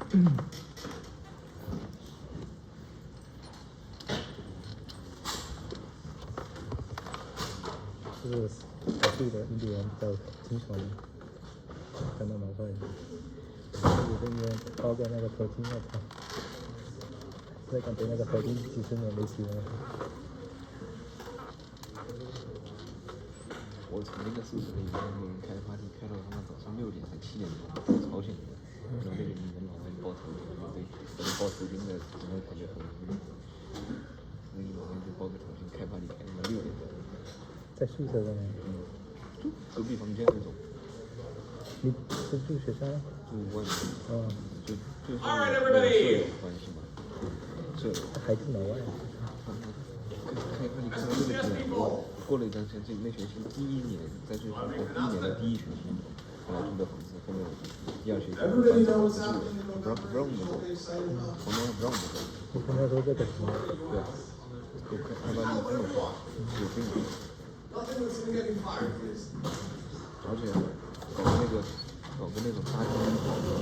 就是小队的运动员比较经常看到麻烦一点。有的运动员包个那个头巾，我操！现在感觉那个头巾几十年没洗了。我从那个宿舍里面那人开 party 开到他妈早上6点还7点钟，超醒的。然后那个女人老外抱头巾，对，抱头巾的，然后感觉很无语。那个老外就抱个头巾开 party 开到6点钟。在宿舍的吗？就隔壁房间那种。你是住学校？住外面。就All right, everybody. 关系嘛。这还住老外？开 party 开到6点钟。过了一段时间，那学期第一年在这学校，第一年的第一学期，后来住的房子，后面第二学期搬走了，不让我们走，旁边不让我们走。我跟他说这个什么？对，我看到你这么说，有病。而且搞个那种大动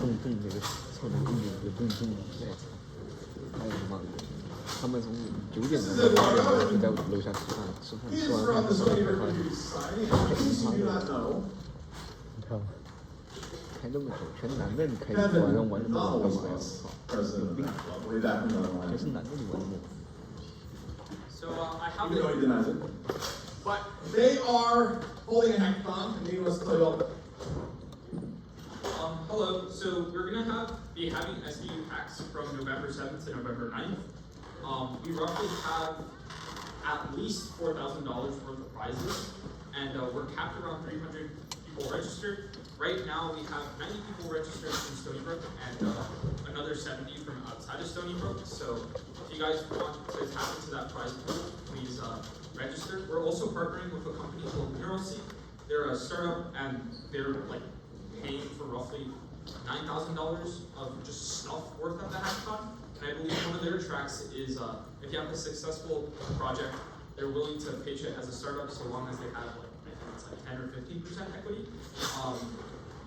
那个操那个运动的动，太他妈的。他们从9点钟到8点钟就在楼下吃饭，吃完饭上来开 party， 你看，开这么久，全男的，你开一晚上玩这么晚干嘛呀？操，有病！这是男的，你玩这么晚。So I have it, but they are holding a hackathon, and needless to tell you all. Hello. So we're gonna be having SBU hacks from November 7th to November 9th. We roughly have at least $4,000 worth of prizes, and we're capped around 300 people registered. Right now, we have 90 people registered from Stony Brook and another 70 from outside of Stony Brook. So if you guys want to tap into that prize pool, please register. We're also partnering with a company called Neuroseek. They're a startup, and they're like paying for roughly $9,000 of just stuff worth of the hackathon. And I believe one of their tracks is if you have a successful project, they're willing to pitch it as a startup so long as they have like, I think it's like 10 or 15% equity.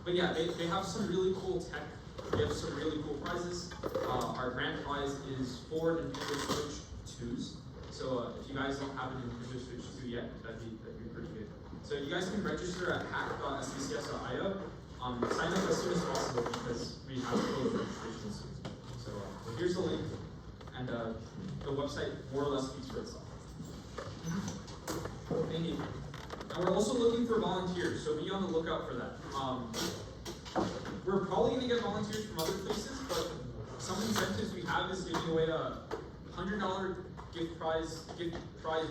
But yeah, they have some really cool tech. They have some really cool prizes. Our grand prize is 4 Nintendo Switch 2s. So if you guys don't have a Nintendo Switch 2 yet, that'd be pretty good. So you guys can register at hack.sbcs.io. Sign up as soon as possible because we have to close registration soon. So here's the link, and the website more or less speaks for itself. Thank you. And we're also looking for volunteers, so be on the lookout for that. We're probably going to get volunteers from other places, but some incentives we have is giving away a $100 gift prize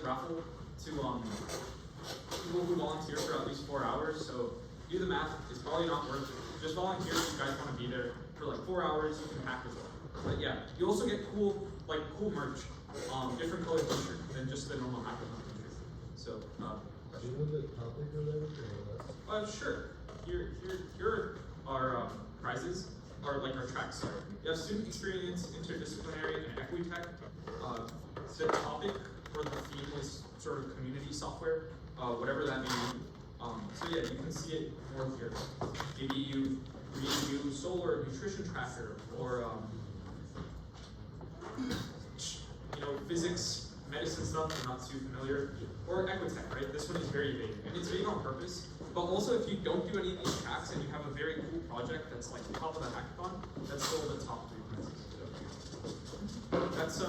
raffle to people who volunteer for at least 4 hours. So do the math; it's probably not worth it. Just volunteer if you guys want to be there for like 4 hours. You can hack as well. But yeah, you also get cool merch, different colored t-shirt than just the normal hackathon t-shirt. So, do you know the topic of that? Sure. Here are prizes, or like our tracks. Sorry. You have student experience, interdisciplinary, and equity tech. The topic for the theme is sort of community software, whatever that may mean. So yeah, you can see it more here. Maybe you read solar nutrition tracker, or physics, medicine stuff, I'm not too familiar, or equitech, right? This one is very vague, and it's vague on purpose, but also if you don't do any of these tracks and you have a very cool project that's like top of the hackathon, that's still the top 3 prizes. So that's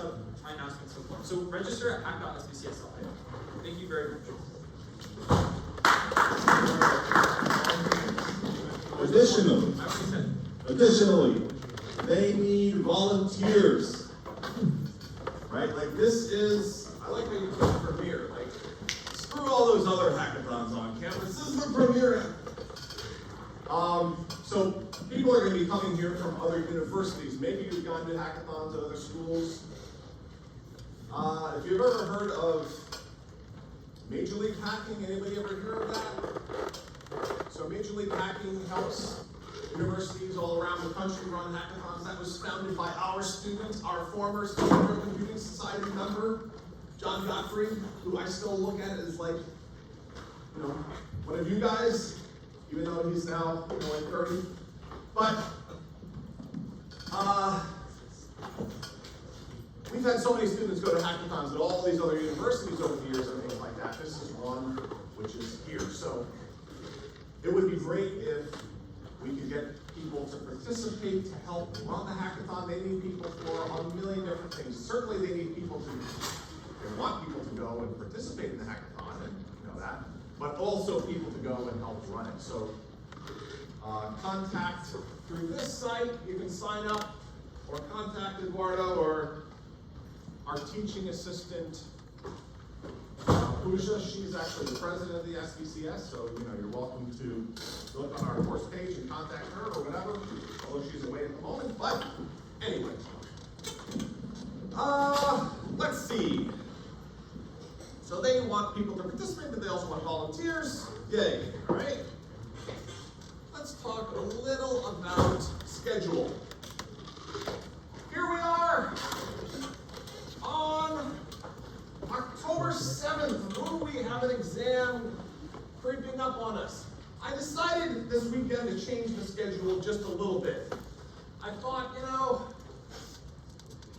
my announcement so far. So register at hack.sbcs.io. Thank you very much. Additionally, they need volunteers. Right? Like this is, I like how you put premiere. Like, screw all those other hackathons on campus. This is the premiere. So people are going to be coming here from other universities. Maybe you've gone to hackathons at other schools. If you've ever heard of Major League Hacking, anybody ever hear of that? So Major League Hacking helps universities all around the country run hackathons. That was founded by our students, our former Student Computing Society member, John Godfrey, who I still look at as like, one of you guys, even though he's now, like 30. But we've had so many students go to hackathons at all these other universities over the years and things like that. This is one which is here. So it would be great if we could get people to participate, to help run the hackathon. They need people for a million different things. Certainly they need people to, they want people to go and participate in the hackathon, and you know that, but also people to go and help run it. So contact through this site, you can sign up, or contact Eduardo or our teaching assistant, Pooja. She's actually the president of the SVCS, so you know you're welcome to look on our course page and contact her or whatever, although she's away at the moment. But anyway, let's see. So they want people to participate, but they also want volunteers. Yay, all right? Let's talk a little about schedule. Here we are on October 7th. Ooh, we have an exam creeping up on us. I decided this weekend to change the schedule just a little bit. I thought, you know,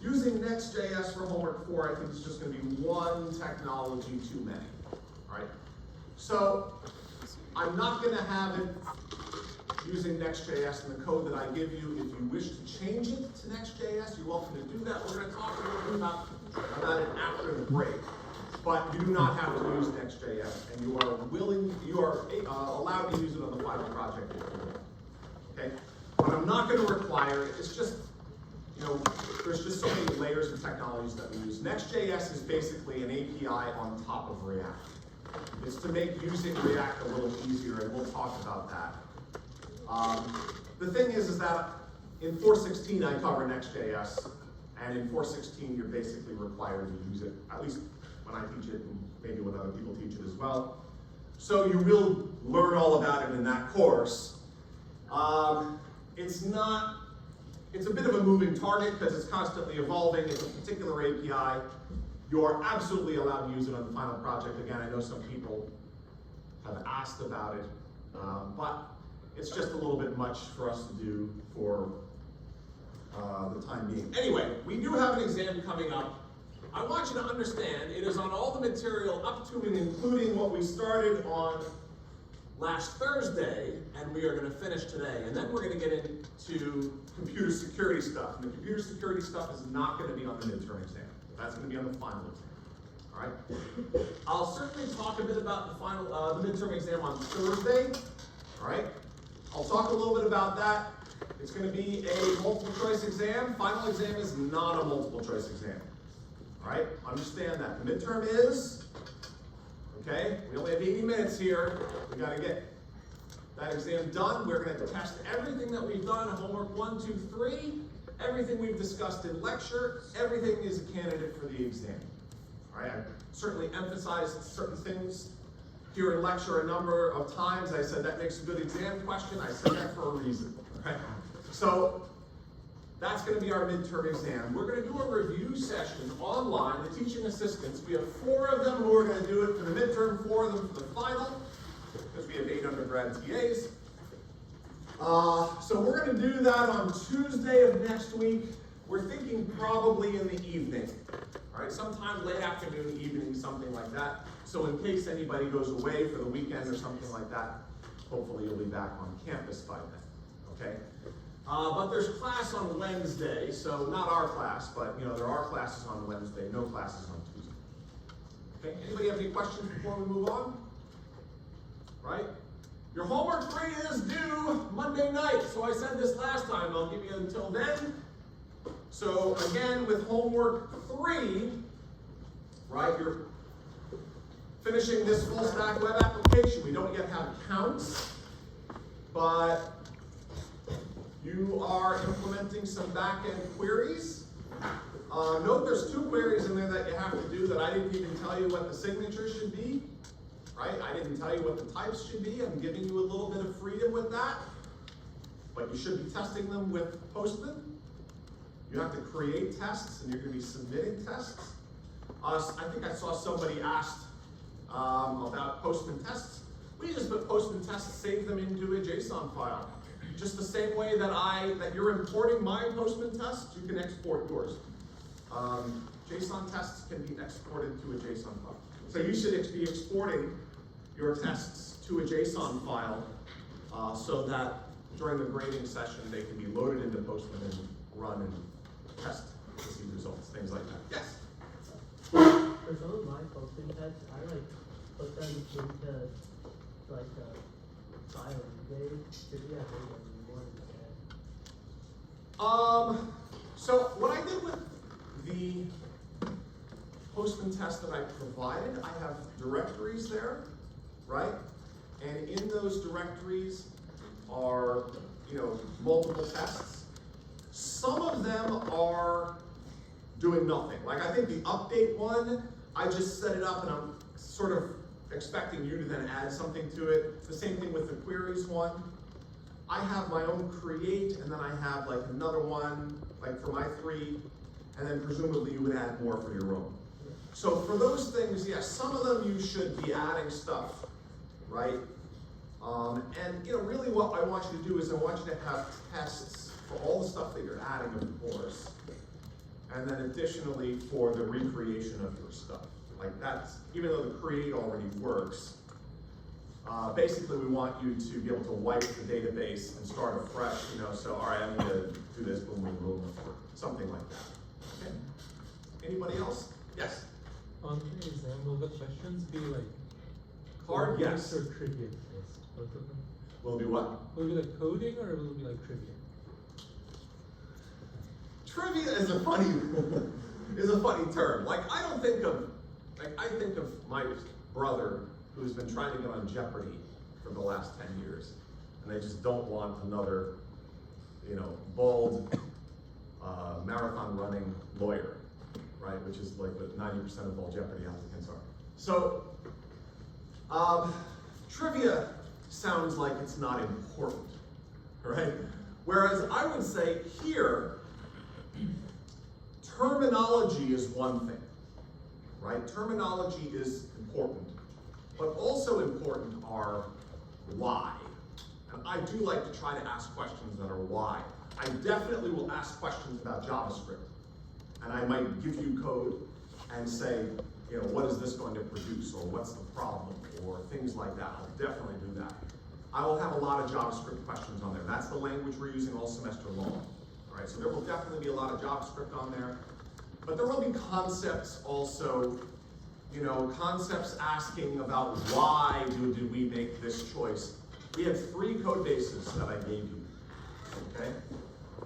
using Next.js for homework 4, I think it's just going to be one technology too many, right? So I'm not going to have it using Next.js in the code that I give you. If you wish to change it to Next.js, you're welcome to do that. We're going to talk a little bit about it after the break. But you do not have to use Next.js, and you are allowed to use it on the final project if you want. Okay? But I'm not going to require it. It's just, you know, there's just so many layers of technologies that we use. Next.js is basically an API on top of React. It's to make using React a little easier, and we'll talk about that. The thing is that in 4.16 I cover Next.js, and in 4.16 you're basically required to use it, at least when I teach it, and maybe when other people teach it as well. So you will learn all about it in that course. It's a bit of a moving target because it's constantly evolving. It's a particular API. You are absolutely allowed to use it on the final project. Again, I know some people have asked about it, but it's just a little bit much for us to do for the time being. Anyway, we do have an exam coming up. I want you to understand it is on all the material up to and including what we started on last Thursday, and we are going to finish today. And then we're going to get into computer security stuff. And the computer security stuff is not going to be on the midterm exam. That's going to be on the final exam. All right? I'll certainly talk a bit about the midterm exam on Thursday. All right? I'll talk a little bit about that. It's going to be a multiple choice exam. Final exam is not a multiple choice exam. All right? Understand that. The midterm is, okay, we only have 80 minutes here. We got to get that exam done. We're going to test everything that we've done, homework 1, 2, 3, everything we've discussed in lecture, everything is a candidate for the exam. All right? I certainly emphasized certain things here in lecture a number of times. I said that makes a good exam question. I said that for a reason. Right? So that's going to be our midterm exam. We're going to do a review session online, the teaching assistants. We have 4 of them who are going to do it for the midterm, 4 of them for the final, because we have 8 undergrad TAs. So we're going to do that on Tuesday of next week. We're thinking probably in the evening. All right, sometime late afternoon, evening, something like that. So in case anybody goes away for the weekend or something like that, hopefully you'll be back on campus by then, okay? But there's class on Wednesday, so not our class, but you know there are classes on Wednesday, no classes on Tuesday. Okay, anybody have any questions before we move on? Right? Your homework 3 is due Monday night, so I said this last time, I'll give you until then. So again, with homework 3, right, you're finishing this full stack web application. We don't yet have counts, but you are implementing some back-end queries. Note there's 2 queries in there that you have to do that I didn't even tell you what the signature should be, right? I didn't tell you what the types should be. I'm giving you a little bit of freedom with that, but you should be testing them with Postman. You have to create tests, and you're going to be submitting tests. I think I saw somebody asked about Postman tests. We just put Postman tests, save them into a JSON file. Just the same way that you're importing my Postman tests, you can export yours. JSON tests can be exported to a JSON file. So you should be exporting your tests to a JSON file so that during the grading session they can be loaded into Postman and run and test to see results, things like that. Yes? For some of my posting tests, I put them into like a file anyway. Should we have more instead? So what I did with the Postman test that I provided, I have directories there, right? And in those directories are, multiple tests. Some of them are doing nothing. Like I think the update one, I just set it up and I'm sort of expecting you to then add something to it. The same thing with the queries one. I have my own create, and then I have like another one, like for my 3, and then presumably you would add more for your own. So for those things, yes, some of them you should be adding stuff, right? And really what I want you to do is I want you to have tests for all the stuff that you're adding, of course, and then additionally for the recreation of your stuff. Like that's, even though the create already works, basically we want you to be able to wipe the database and start afresh, so all right, I'm gonna do this, boom, boom, boom, something like that. Okay. Anybody else? Yes? On the exam, will the questions be like Hard? coding Yes. or trivia based? Both of them? Will it be what? Will it be like coding or will it be like trivia? Trivia is a funny term. Like I think of my brother who's been trying to get on Jeopardy for the last 10 years, and they just don't want another, bald, marathon running lawyer, right? Which is like what 90% of all Jeopardy applicants are. So, trivia sounds like it's not important, right? Whereas I would say here, terminology is one thing, right? Terminology is important, but also important are why. And I do like to try to ask questions that are why. I definitely will ask questions about JavaScript. And I might give you code and say, what is this going to produce, or what's the problem, or things like that. I'll definitely do that. I will have a lot of JavaScript questions on there. That's the language we're using all semester long. All right, so there will definitely be a lot of JavaScript on there. But there will be concepts also, concepts asking about why did we make this choice. We have 3 code bases that I gave you, okay?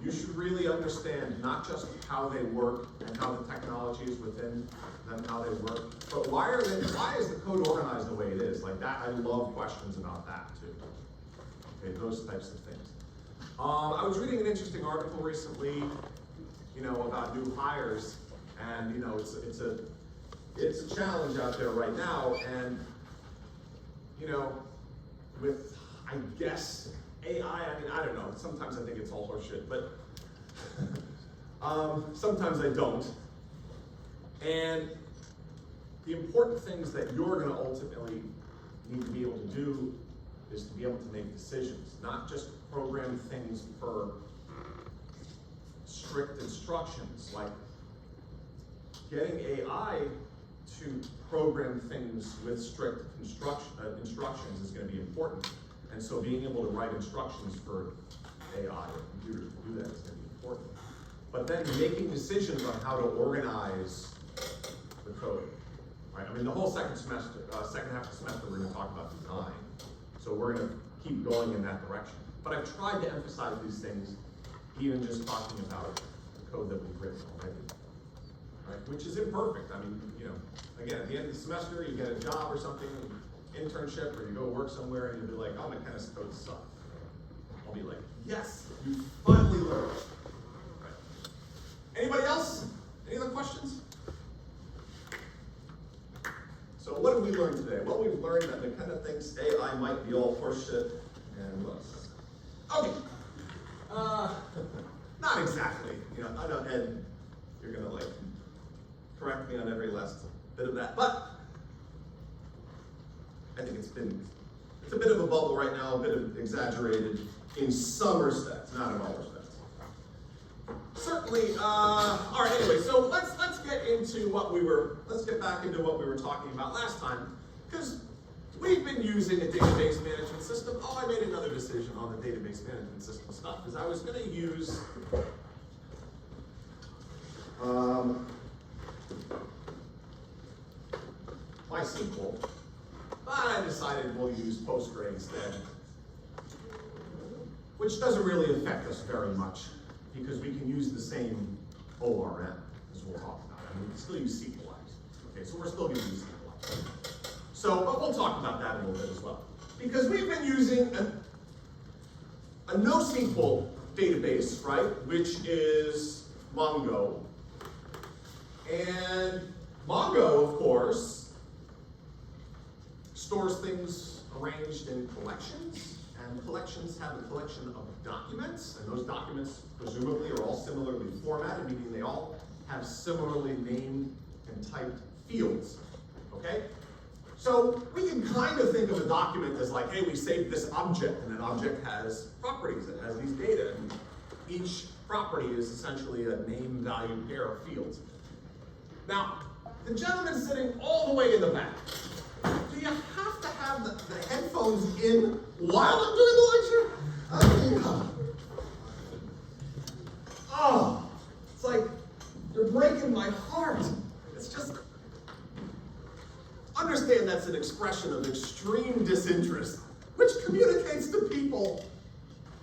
You should really understand not just how they work and how the technology is within them, how they work, but why is the code organized the way it is? Like that, I love questions about that too. Okay, those types of things. I was reading an interesting article recently, about new hires, and it's a challenge out there right now, and with I guess AI, I don't know. Sometimes I think it's all horseshit, but sometimes I don't. And the important things that you're going to ultimately need to be able to do is to be able to make decisions, not just program things per strict instructions. Like getting AI to program things with strict instructions is going to be important. And so being able to write instructions for AI or computers to do that is going to be important. But then making decisions on how to organize the code, right? The whole second half of the semester, we're going to talk about design. So we're going to keep going in that direction. But I've tried to emphasize these things, even just talking about the code that we've written already, right? Which is imperfect. Again, at the end of the semester, you get a job or something, internship, or you go work somewhere, and you'll be like, oh, my kind of code sucks. I'll be like, yes, you finally learned. Right. Anybody else? Any other questions? So what have we learned today? Well, we've learned that McKenna thinks AI might be all horseshit, and what else? Okay. Not exactly. I know, Ed, you're gonna correct me on every last bit of that, but I think it's a bit of a bubble right now, a bit of exaggerated in some respects, not in all respects. Certainly, all right, anyway, so let's into let's get back into what we were talking about last time, because we've been using a database management system. Oh, I made another decision on the database management system stuff, because I was going to use MySQL, but I decided we'll use Postgre instead, which doesn't really affect us very much, because we can use the same ORM, as we'll talk about. I mean, we can still use SQLite. Okay, so we're still going to use SQLite. So, but we'll talk about that in a little bit as well. Because we've been using a NoSQL database, right, which is Mongo. And Mongo, of course, stores things arranged in collections, and collections have a collection of documents, and those documents presumably are all similarly formatted, meaning they all have similarly named and typed fields, okay? So we can kind of think of a document as like, hey, we saved this object, and an object has properties, it has these data, and each property is essentially a name, value, pair of fields. Now, the gentleman sitting all the way in the back, do you have to have the headphones in while I'm doing the lecture? Oh, it's like you're breaking my heart. It's just, understand that's an expression of extreme disinterest, which communicates to people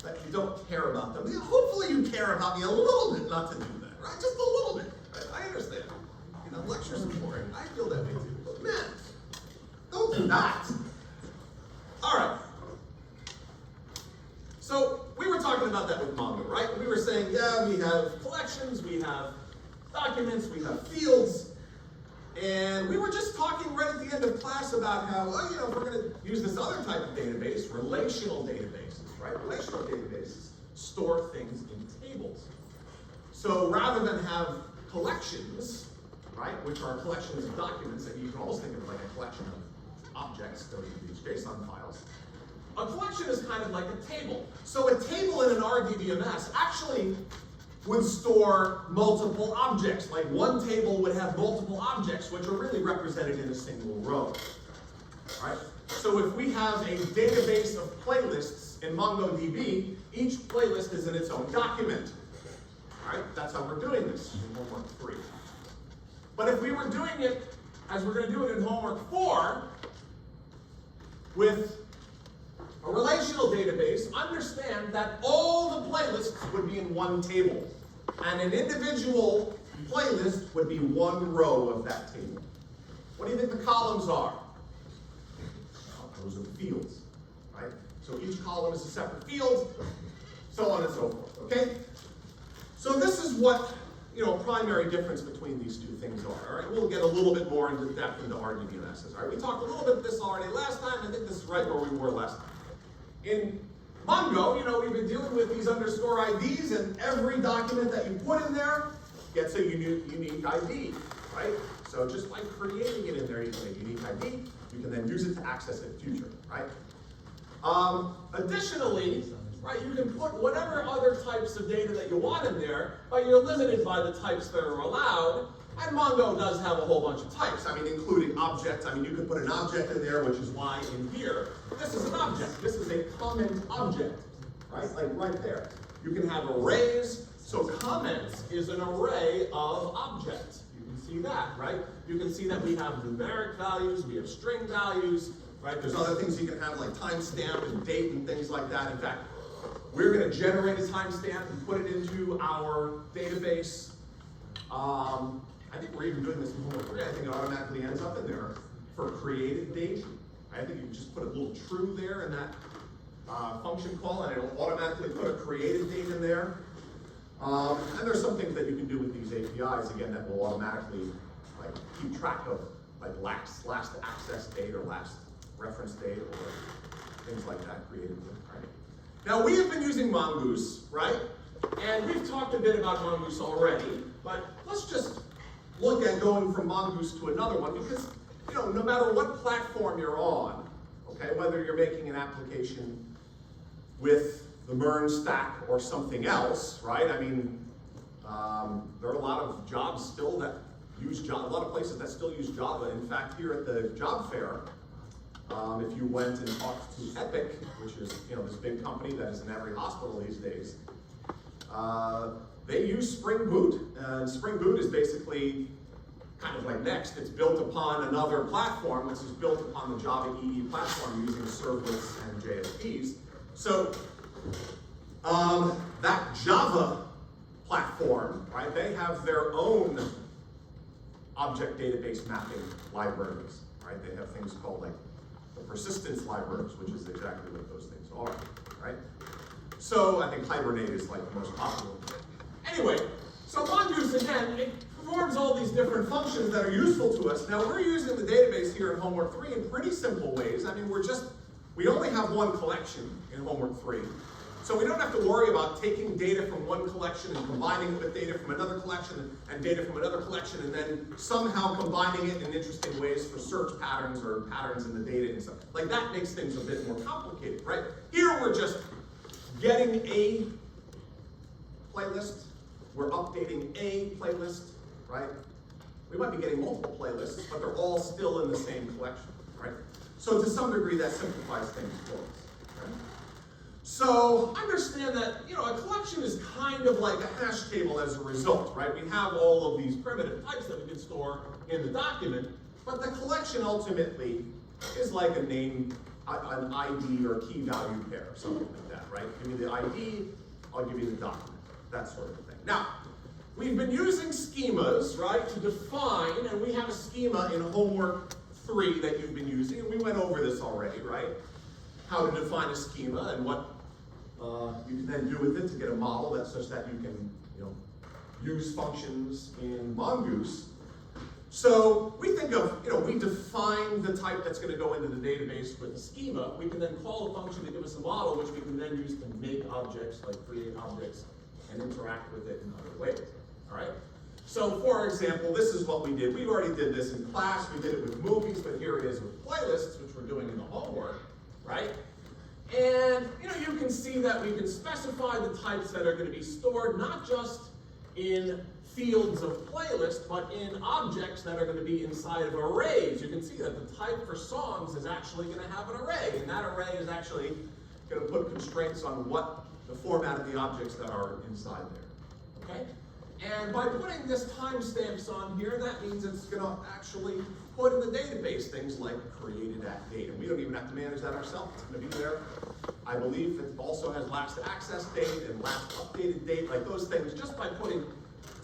that you don't care about them. Hopefully you care about me a little bit not to do that, right? Just a little bit, right? I understand. You know, lectures are boring. I feel that way too. But man, don't do that. All right. So we were talking about that with Mongo, right? We were saying, yeah, we have collections, we have documents, we have fields, and we were just talking right at the end of class about how, well, you know, we're going to use this other type of database, relational databases, right? Relational databases store things in tables. So rather than have collections, right, which are collections of documents, and you can almost think of it like a collection of objects going into these JSON files. A collection is kind of like a table. So a table in an RDBMS actually would store multiple objects. Like one table would have multiple objects, which are really represented in a single row. Right? So if we have a database of playlists in MongoDB, each playlist is in its own document. Right? That's how we're doing this in homework 3. But if we were doing it as we're going to do it in homework 4, with a relational database, understand that all the playlists would be in one table, and an individual playlist would be one row of that table. What do you think the columns are? Well, those are fields, right? So each column is a separate field, so on and so forth, okay? So this is what, you know, primary difference between these two things are, all right? We'll get a little bit more into depth into RDBMSs, all right? We talked a little bit of this already last time. I think this is right where we were last time. In Mongo, you know, we've been dealing with these underscore IDs, and every document that you put in there gets a unique ID, right? So just by creating it in there, you get a unique ID. You can then use it to access it in the future, right? Additionally, right, you can put whatever other types of data that you want in there, but you're limited by the types that are allowed. And Mongo does have a whole bunch of types, I mean, including objects. I mean, you could put an object in there, which is why in here, this is an object. This is a comment object, right? Like right there. You can have arrays. So comments is an array of objects. You can see that, right? You can see that we have numeric values, we have string values, right? There's other things you can have like timestamp and date and things like that. In fact, we're going to generate a timestamp and put it into our database. I think we're even doing this in homework 3. I think it automatically ends up in there for created date. I think you can just put a little true there in that function call, and it'll automatically put a created date in there. And there's some things that you can do with these APIs, again, that will automatically like keep track of like last access date or last reference date or things like that created. Right? Now we have been using Mongoose, right? And we've talked a bit about Mongoose already, but let's just look at going from Mongoose to another one, because, you know, no matter what platform you're on, okay, whether you're making an application with the MERN stack or something else, right? I mean, there are a lot of jobs still that use Java, a lot of places that still use Java. In fact, here at the job fair, if you went and talked to Epic, which is this big company that is in every hospital these days, they use Spring Boot. And Spring Boot is basically kind of like Next. It's built upon another platform, which is built upon the Java EE platform using servlets and JSPs. So that Java platform, right, they have their own object database mapping libraries, right? They have things called like the persistence libraries, which is exactly what those things are, right? So I think Hibernate is like the most popular. Anyway, so Mongoose, again, it performs all these different functions that are useful to us. Now we're using the database here in Homework 3 in pretty simple ways. I mean, we only have one collection in Homework 3. So we don't have to worry about taking data from one collection and combining it with data from another collection and data from another collection and then somehow combining it in interesting ways for search patterns or patterns in the data and stuff. Like that makes things a bit more complicated, right? Here we're just getting a playlist. We're updating a playlist, right? We might be getting multiple playlists, but they're all still in the same collection, right? So to some degree that simplifies things for us, right? So understand that, a collection is kind of like a hash table as a result, right? We have all of these primitive types that we can store in the document, but the collection ultimately is like a name, an ID or key value pair, something like that, right? Give me the ID, I'll give you the document, that sort of thing. Now, we've been using schemas, right, to define, and we have a schema in Homework 3 that you've been using, and we went over this already, right? How to define a schema and what you can then do with it to get a model that's such that you can, use functions in Mongoose. So we think of, we define the type that's going to go into the database with a schema. We can then call a function to give us a model, which we can then use to make objects, like create objects, and interact with it in other ways. All right. So for example, this is what we did. We already did this in class. We did it with movies, but here it is with playlists, which we're doing in the homework, right? And you can see that we can specify the types that are going to be stored not just in fields of playlist, but in objects that are going to be inside of arrays. You can see that the type for songs is actually going to have an array, and that array is actually going to put constraints on what the format of the objects that are inside there. Okay? And by putting this timestamps on here, that means it's going to actually put in the database things like created at date. And we don't even have to manage that ourselves. It's going to be there. I believe it also has last access date and last updated date, like those things. Just by putting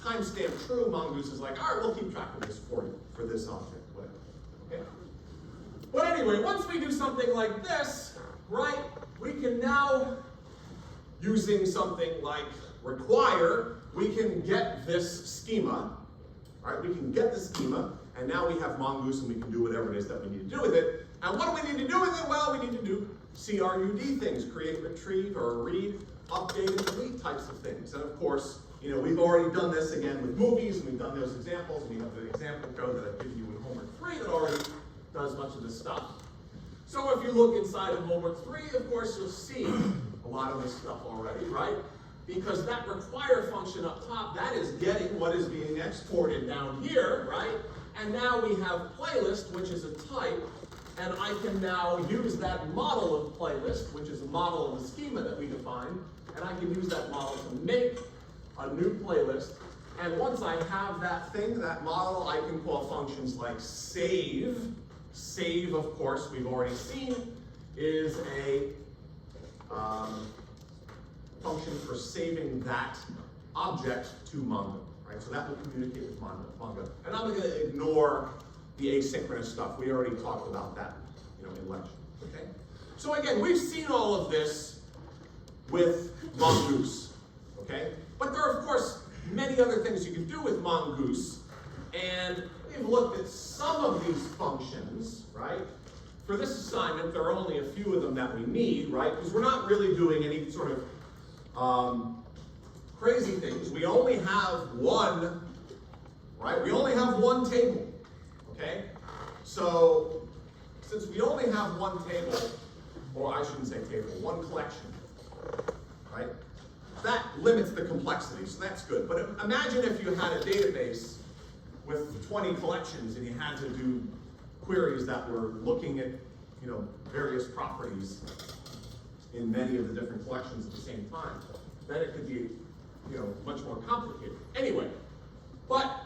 timestamp true, Mongoose is like, all right, we'll keep track of this for you, for this object, whatever. Okay? But anyway, once we do something like this, right, we can now, using something like require, we can get this schema, right? We can get the schema, and now we have Mongoose, and we can do whatever it is that we need to do with it. And what do we need to do with it? Well, we need to do CRUD things, create, retrieve, or read, update, and delete types of things. And of course, we've already done this again with movies, and we've done those examples, and we have the example code that I give you in Homework 3 that already does much of this stuff. So if you look inside of Homework 3, of course, you'll see a lot of this stuff already, right? Because that require function up top, that is getting what is being exported down here, right? And now we have playlist, which is a type, and I can now use that model of playlist, which is a model of the schema that we defined, and I can use that model to make a new playlist. And once I have that thing, that model, I can call functions like save. Save, of course, we've already seen, is a function for saving that object to Mongo, right? So that will communicate with Mongo. And I'm going to ignore the asynchronous stuff. We already talked about that, in lecture. Okay. So again, we've seen all of this with Mongoose. Okay. But there are, of course, many other things you can do with Mongoose, and we've looked at some of these functions, right? For this assignment, there are only a few of them that we need, right? Because we're not really doing any sort of crazy things. We only have one, right? We only have one table, okay? So, since we only have one table, or I shouldn't say table, one collection, right? That limits the complexity, so that's good. But imagine if you had a database with 20 collections and you had to do queries that were looking at, various properties in many of the different collections at the same time, then it could be, much more complicated. Anyway, but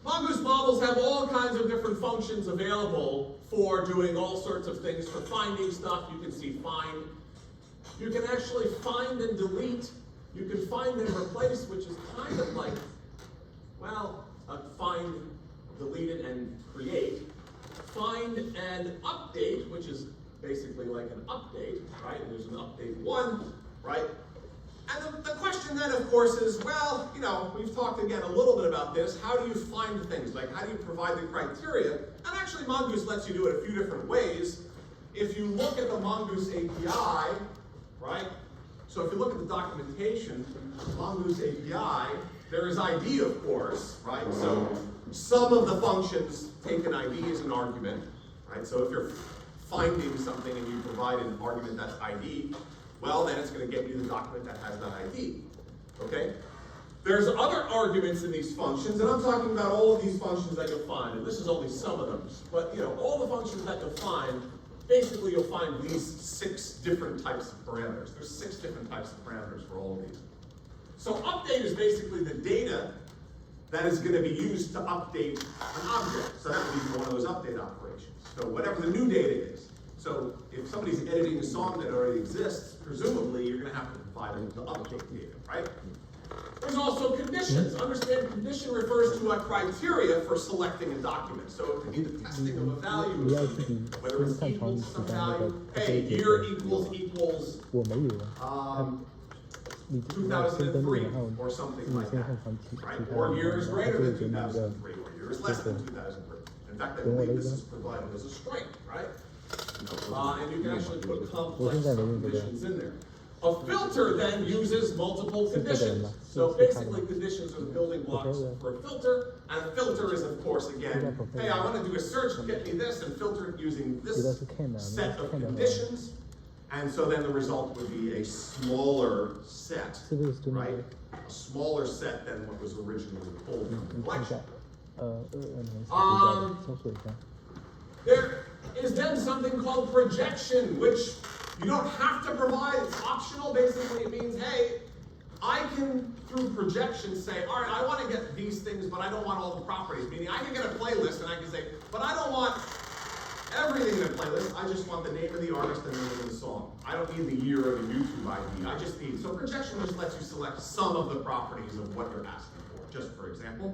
Mongoose models have all kinds of different functions available for doing all sorts of things, for finding stuff. You can see find. You can actually find and delete. You can find and replace, which is kind of like, well, find, delete it, and create. Find and update, which is basically like an update, right? And there's an update 1, right? And the question then, of course, is, well, we've talked again a little bit about this. How do you find things? Like, how do you provide the criteria? And actually, Mongoose lets you do it a few different ways. If you look at the Mongoose API, right? So if you look at the documentation, Mongoose API, there is ID, of course, right? So some of the functions take an ID as an argument, right? So if you're finding something and you provide an argument that's ID, well, then it's going to get you the document that has that ID, okay? There's other arguments in these functions, and I'm talking about all of these functions that you'll find, and this is only some of them, but all the functions that you'll find, basically you'll find these 6 different types of parameters. There's 6 different types of parameters for all of these. So update is basically the data that is going to be used to update an object. So that would be one of those update operations. So whatever the new data is. So if somebody's editing a song that already exists, presumably you're going to have to provide the update data, right? There's also conditions. Understand condition refers to a criteria for selecting a document. So it could be the testing of a value or something, whether it's equal to some value. Hey, year equals 2003 or something like that, right? Or year is greater than 2003 or year is less than 2003. In fact, I believe this is provided as a string, right? And you can actually put complex conditions in there. A filter then uses multiple conditions. So basically conditions are the building blocks for a filter, and a filter is, of course, again, hey, I want to do a search, get me this, and filter it using this set of conditions. And so then the result would be a smaller set, right? A smaller set than what was originally pulled from the collection. There is then something called projection, which you don't have to provide, it's optional. Basically, it means, hey, I can, through projection, say, all right, I want to get these things, but I don't want all the properties. Meaning, I can get a playlist, and I can say, but I don't want everything in a playlist. I just want the name of the artist and the name of the song. I don't need the year or the YouTube ID. I just need, so projection just lets you select some of the properties of what you're asking for, just for example.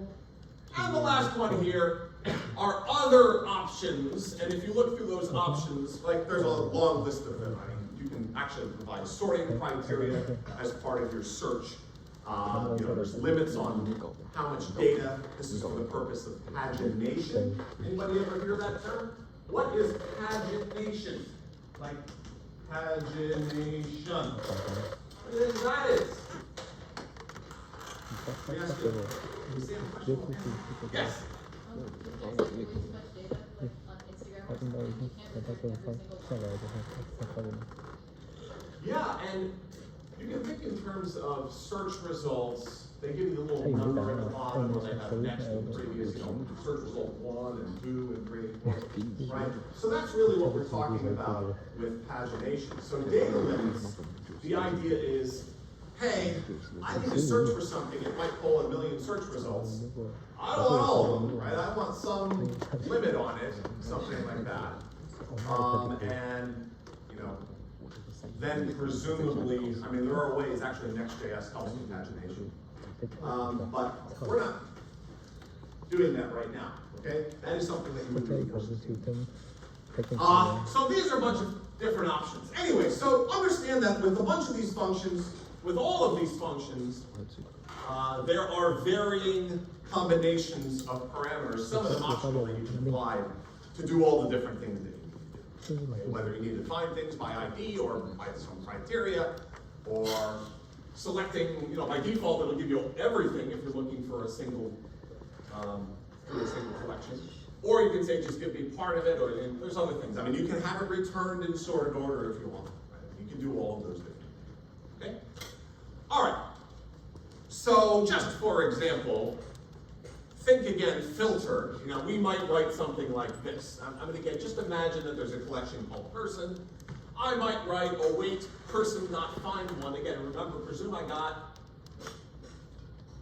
And the last one here are other options, and if you look through those options, like there's a long list of them. I mean, you can actually provide sorting criteria as part of your search. There's limits on how much data. This is for the purpose of pagination. Anybody ever hear that term? What is pagination? Like pagination. What do you think that is? Let me ask you. Yes. Yeah, and you can think in terms of search results. They give you the little number at the bottom where they have next and previous, search result 1 and 2 and 3, right? So that's really what we're talking about with pagination. So data limits, the idea is, hey, I need to search for something, it might pull 1 million search results. I don't want all of them, right? I want some limit on it, something like that. Then presumably, I mean, there are ways, actually Next.js helps with pagination. But we're not doing that right now, okay? That is something that you would do. So these are a bunch of different options. Anyway, so understand that with a bunch of these functions, with all of these functions, there are varying combinations of parameters, some of them optional that you can apply to do all the different things that you need to do. Okay? Whether you need to find things by ID or by some criteria, or selecting, by default it'll give you everything if you're looking for a single, collection. Or you can say just give me part of it, or there's other things. I mean, you can have it returned in sorted order if you want. Right? You can do all of those different things. Okay? All right. So just for example, think again, filter. You know, we might write something like this. I'm going to get, just imagine that there's a collection called person. I might write, await person not find one. Again, remember, presume I got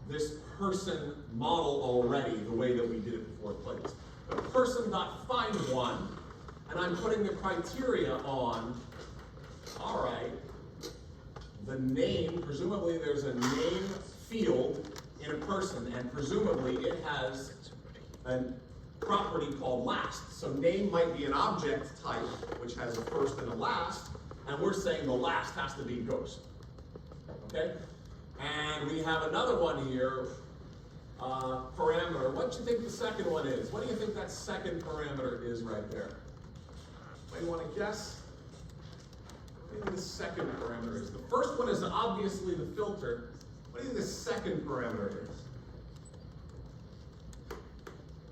this person model already, the way that we did it before plates. But person not find one, and I'm putting the criteria on, all right, the name, presumably there's a name field in a person, and presumably it has a property called last. So name might be an object type, which has a first and a last, and we're saying the last has to be ghost. Okay? And we have another one here, parameter. What do you think the second one is? What do you think that second parameter is right there? Anybody want to guess? What do you think the second parameter is? The first one is obviously the filter. What do you think the second parameter is?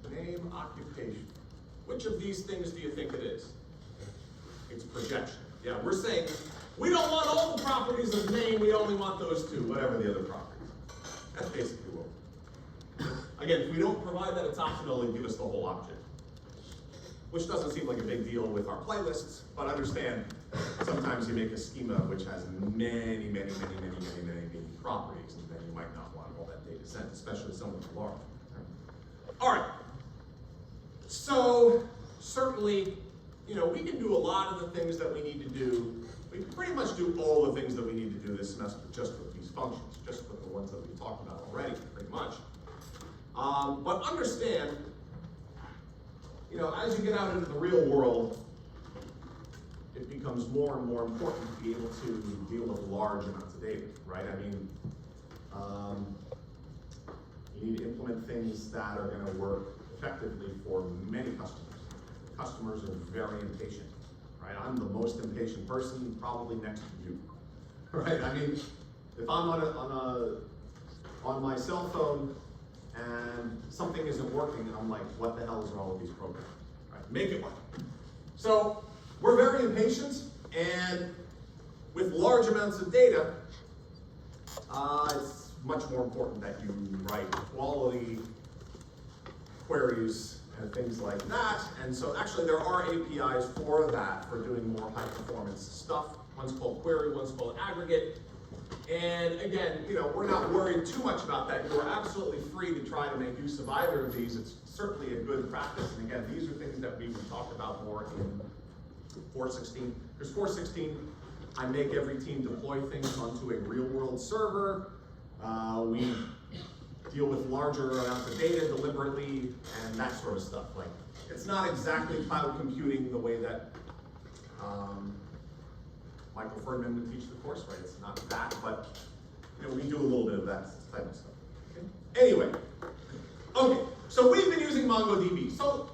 Name, occupation. Which of these things do you think it is? It's projection. Yeah, we're saying we don't want all the properties of name, we only want those two, whatever the other properties. That's basically what we're doing. Again, if we don't provide that, it's optional and give us the whole object. Which doesn't seem like a big deal with our playlists, but understand, sometimes you make a schema which has many properties, and then you might not want all that data sent, especially something large. All right. So, certainly, you know, we can do a lot of the things that we need to do. We can pretty much do all the things that we need to do this semester just with these functions, just with the ones that we've talked about already, pretty much. But understand, you know, as you get out into the real world, it becomes more and more important to be able to deal with large amounts of data, right? I mean, you need to implement things that are going to work effectively for many customers. Customers are very impatient, right? I'm the most impatient person probably next to you, right? I mean, if I'm on my cell phone and something isn't working, I'm like, what the hell is wrong with these programs? Right? Make it work. So we're very impatient, and with large amounts of data, it's much more important that you write quality queries and things like that. And so actually there are APIs for that, for doing more high performance stuff. One's called query, one's called aggregate. And again, you know, we're not worried too much about that. You're absolutely free to try to make use of either of these. It's certainly a good practice. And again, these are things that we would talk about more in 4.16. There's 4.16, I make every team deploy things onto a real world server. We deal with larger amounts of data deliberately and that sort of stuff. Like, it's not exactly cloud computing the way that Michael Ferdman would teach the course, right? It's not that, but you know, we do a little bit of that type of stuff. Okay? Anyway, okay, so we've been using MongoDB. So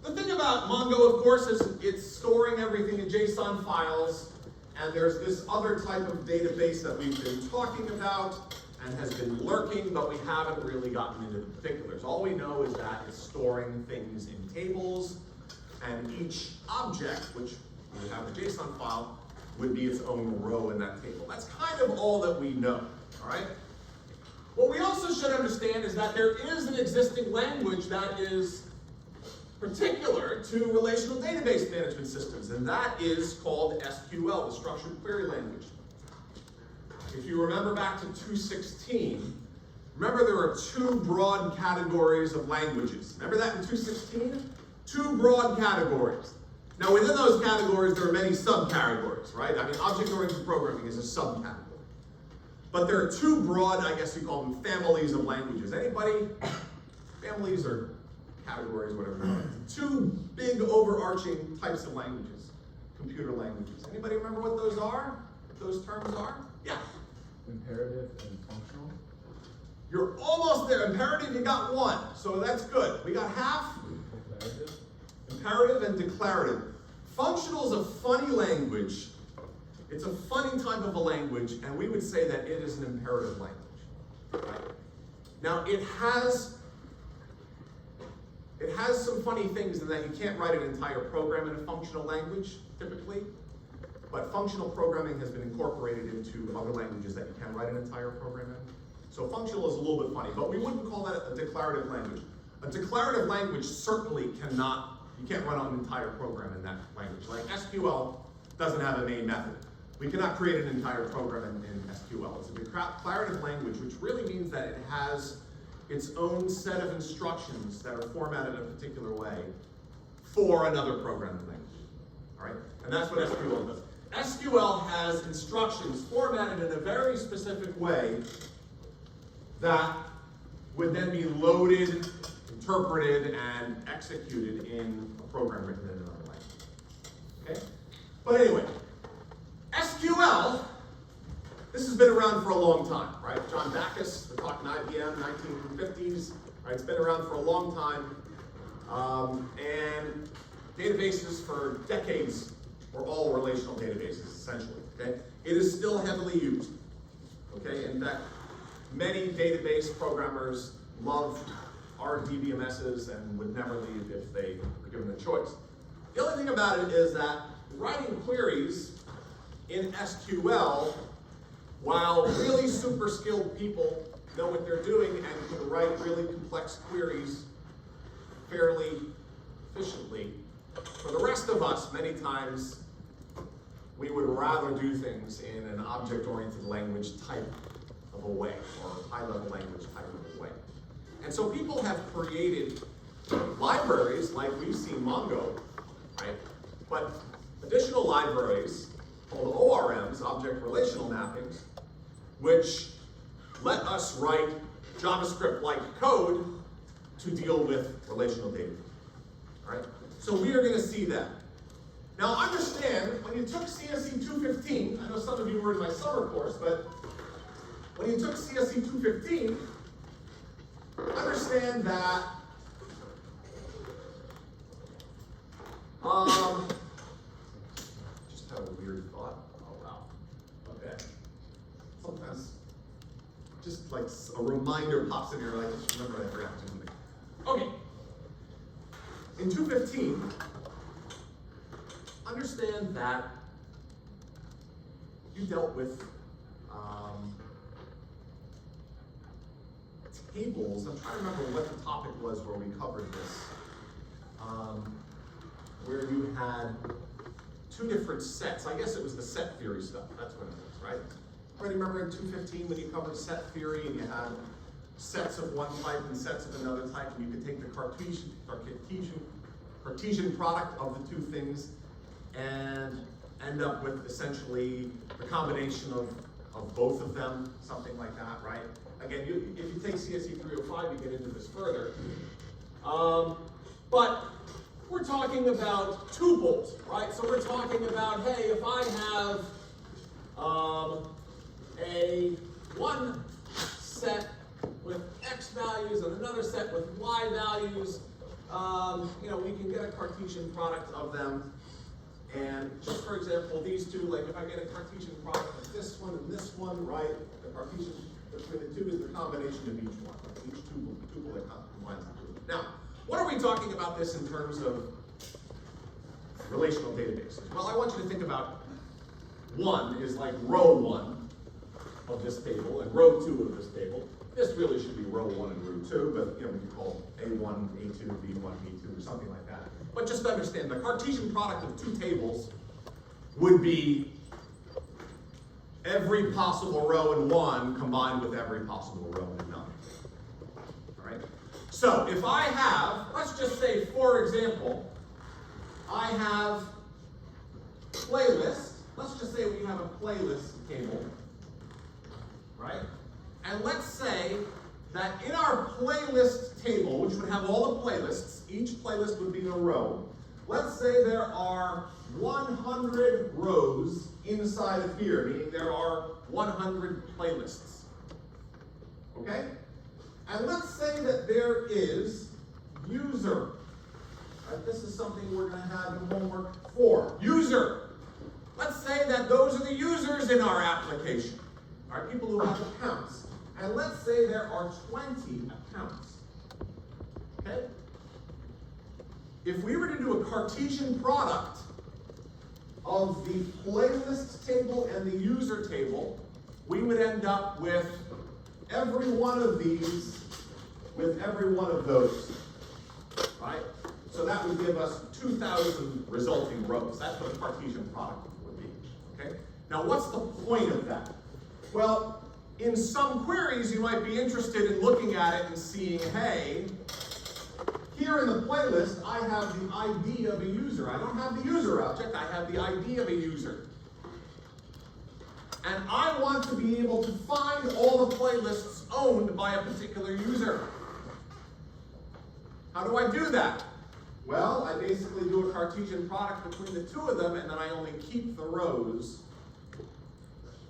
the thing about Mongo, of course, is it's storing everything in JSON files, and there's this other type of database that we've been talking about and has been lurking, but we haven't really gotten into the particulars. All we know is that it's storing things in tables, and each object, which we have a JSON file, would be its own row in that table. That's kind of all that we know, all right? What we also should understand is that there is an existing language that is particular to relational database management systems, and that is called SQL, the Structured Query Language. If you remember back to 2.16, remember there were two broad categories of languages. Remember that in 2.16? Two broad categories. Now within those categories there are many subcategories, right? I mean, object-oriented programming is a subcategory. But there are two broad, I guess you call them families of languages. Anybody? Families or categories, whatever you want. Two big overarching types of languages, computer languages. Anybody remember what those are? What those terms are? Yeah. Imperative and functional. You're almost there. Imperative, you got one, so that's good. We got half. Declarative. Imperative and declarative. Functional is a funny language. It's a funny type of a language, and we would say that it is an imperative language. Right? Now, it has some funny things in that you can't write an entire program in a functional language, typically. But functional programming has been incorporated into other languages that you can write an entire program in. So functional is a little bit funny, but we wouldn't call that a declarative language. A declarative language certainly cannot, you can't run an entire program in that language. Like SQL doesn't have a main method. We cannot create an entire program in SQL. It's a declarative language, which really means that it has its own set of instructions that are formatted in a particular way for another programming language. All right? And that's what SQL does. SQL has instructions formatted in a very specific way that would then be loaded, interpreted, and executed in a program written in another language. Okay? But anyway, SQL, this has been around for a long time, right? John Backus, we're talking IBM, 1950s, right? It's been around for a long time. And databases for decades were all relational databases, essentially, okay? It is still heavily used, okay? In fact, many database programmers love our DBMSs and would never leave if they were given the choice. The only thing about it is that writing queries in SQL, while really super skilled people know what they're doing and can write really complex queries fairly efficiently, for the rest of us, many times, we would rather do things in an object-oriented language type of a way, or high-level language type of a way. And so people have created libraries, like we've seen Mongo, right? But additional libraries called ORMs, object relational mappings, which let us write JavaScript-like code to deal with relational data. All right? So we are going to see that. Now understand, when you took CSE 215, I know some of you were in my summer course, but when you took CSE 215, understand that just had a weird thought. Oh wow. Okay. Sometimes just like a reminder pops in here, like just remember I forgot to do something. Okay. In 215, understand that you dealt with tables. I'm trying to remember what the topic was where we covered this. Where you had two different sets. I guess it was the set theory stuff. That's what it was, right? Right, remember in 215 when you covered set theory and you had sets of one type and sets of another type, and you could take the Cartesian product of the two things and end up with essentially the combination of both of them, something like that, right? Again, if you take CSE 305, you get into this further. But we're talking about tuples, right? So we're talking about, hey, if I have one set with X values and another set with Y values, we can get a Cartesian product of them. And just for example, these two, like if I get a Cartesian product of this one, right? The Cartesian between the two is the combination of each one, each tuple that combines the two. Now, what are we talking about this in terms of relational databases? Well, I want you to think about one is like row one of this table and row two of this table. This really should be row one and row two, but we could call A1, A2, B1, B2, or something like that. But just understand, the Cartesian product of two tables would be every possible row in one combined with every possible row in another. All right? So if I have, let's just say, for example, I have playlist. Let's just say we have a playlist table, right? And let's say that in our playlist table, which would have all the playlists, each playlist would be in a row. Let's say there are 100 rows inside of here, meaning there are 100 playlists. Okay? And let's say that there is user. Right? This is something we're going to have in homework 4. User. Let's say that those are the users in our application. All right? People who have accounts. And let's say there are 20 accounts. Okay? If we were to do a Cartesian product of the playlist table and the user table, we would end up with every one of these with every one of those, right? So that would give us 2,000 resulting rows. That's what a Cartesian product would be, okay? Now, what's the point of that? Well, in some queries, you might be interested in looking at it and seeing, hey, here in the playlist, I have the ID of a user. I don't have the user object, I have the ID of a user. And I want to be able to find all the playlists owned by a particular user. How do I do that? Well, I basically do a Cartesian product between the two of them, and then I only keep the rows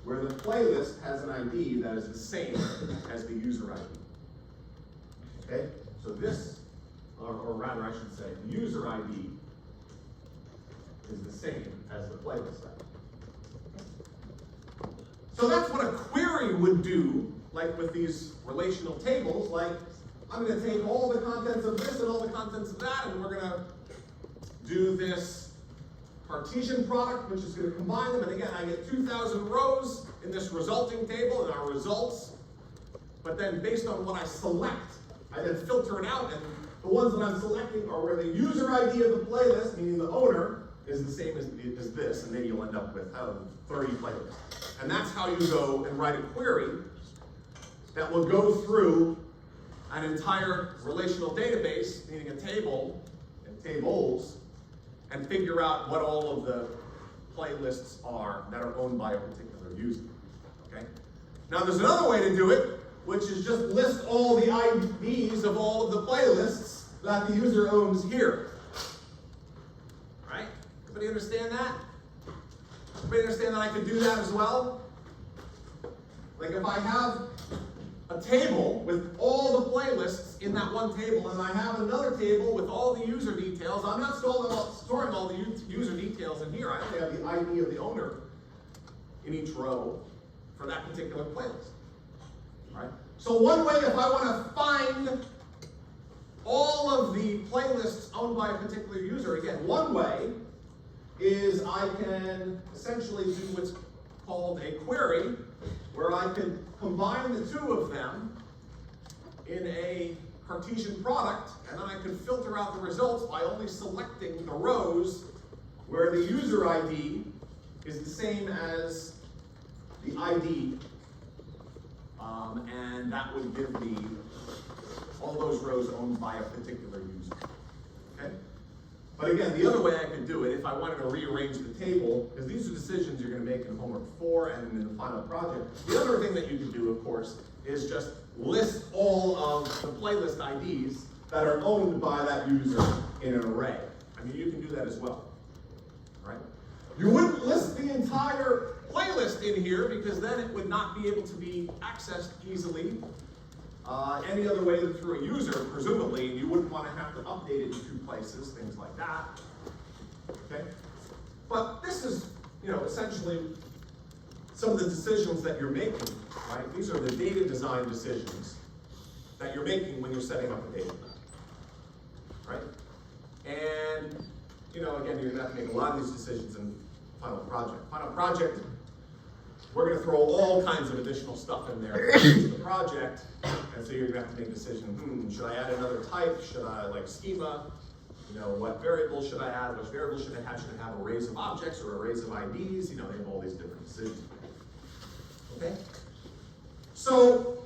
where the playlist has an ID that is the same as the user ID. Okay? So this, or rather I should say, the user ID is the same as the playlist ID. So that's what a query would do, like with these relational tables, like I'm going to take all the contents of this and all the contents of that, and we're going to do this Cartesian product, which is going to combine them, and again, I get 2,000 rows in this resulting table in our results, but then based on what I select, I then filter it out, and the ones that I'm selecting are where the user ID of the playlist, meaning the owner, is the same as this, and then you'll end up with 30 playlists. And that's how you go and write a query that will go through an entire relational database, meaning a table and tables, and figure out what all of the playlists are that are owned by a particular user. Okay? Now there's another way to do it, which is just list all the IDs of all of the playlists that the user owns here. Right? Everybody understand that? Everybody understand that I could do that as well? Like if I have a table with all the playlists in that one table, and I have another table with all the user details, I'm not storing all the user details in here. I only have the ID of the owner in each row for that particular playlist. Right? So one way, if I want to find all of the playlists owned by a particular user, again, one way is I can essentially do what's called a query, where I can combine the two of them in a Cartesian product, and then I can filter out the results by only selecting the rows where the user ID is the same as the ID, and that would give me all those rows owned by a particular user. Okay? But again, the other way I could do it, if I wanted to rearrange the table, because these are decisions you're going to make in homework 4 and in the final project. The other thing that you could do, of course, is just list all of the playlist IDs that are owned by that user in an array. I mean, you can do that as well. Right? You wouldn't list the entire playlist in here, because then it would not be able to be accessed easily any other way than through a user, presumably, and you wouldn't want to have to update it in 2 places, things like that. Okay? But this is, essentially some of the decisions that you're making, right? These are the data design decisions that you're making when you're setting up a data map, right? And, again, you're going to have to make a lot of these decisions in final project. Final project, we're going to throw all kinds of additional stuff in there into the project, and so you're going to have to make a decision, should I add another type? Should I, like schema? What variable should I add? Which variable should I have? Should I have arrays of objects or arrays of IDs? They have all these different decisions. Okay? So,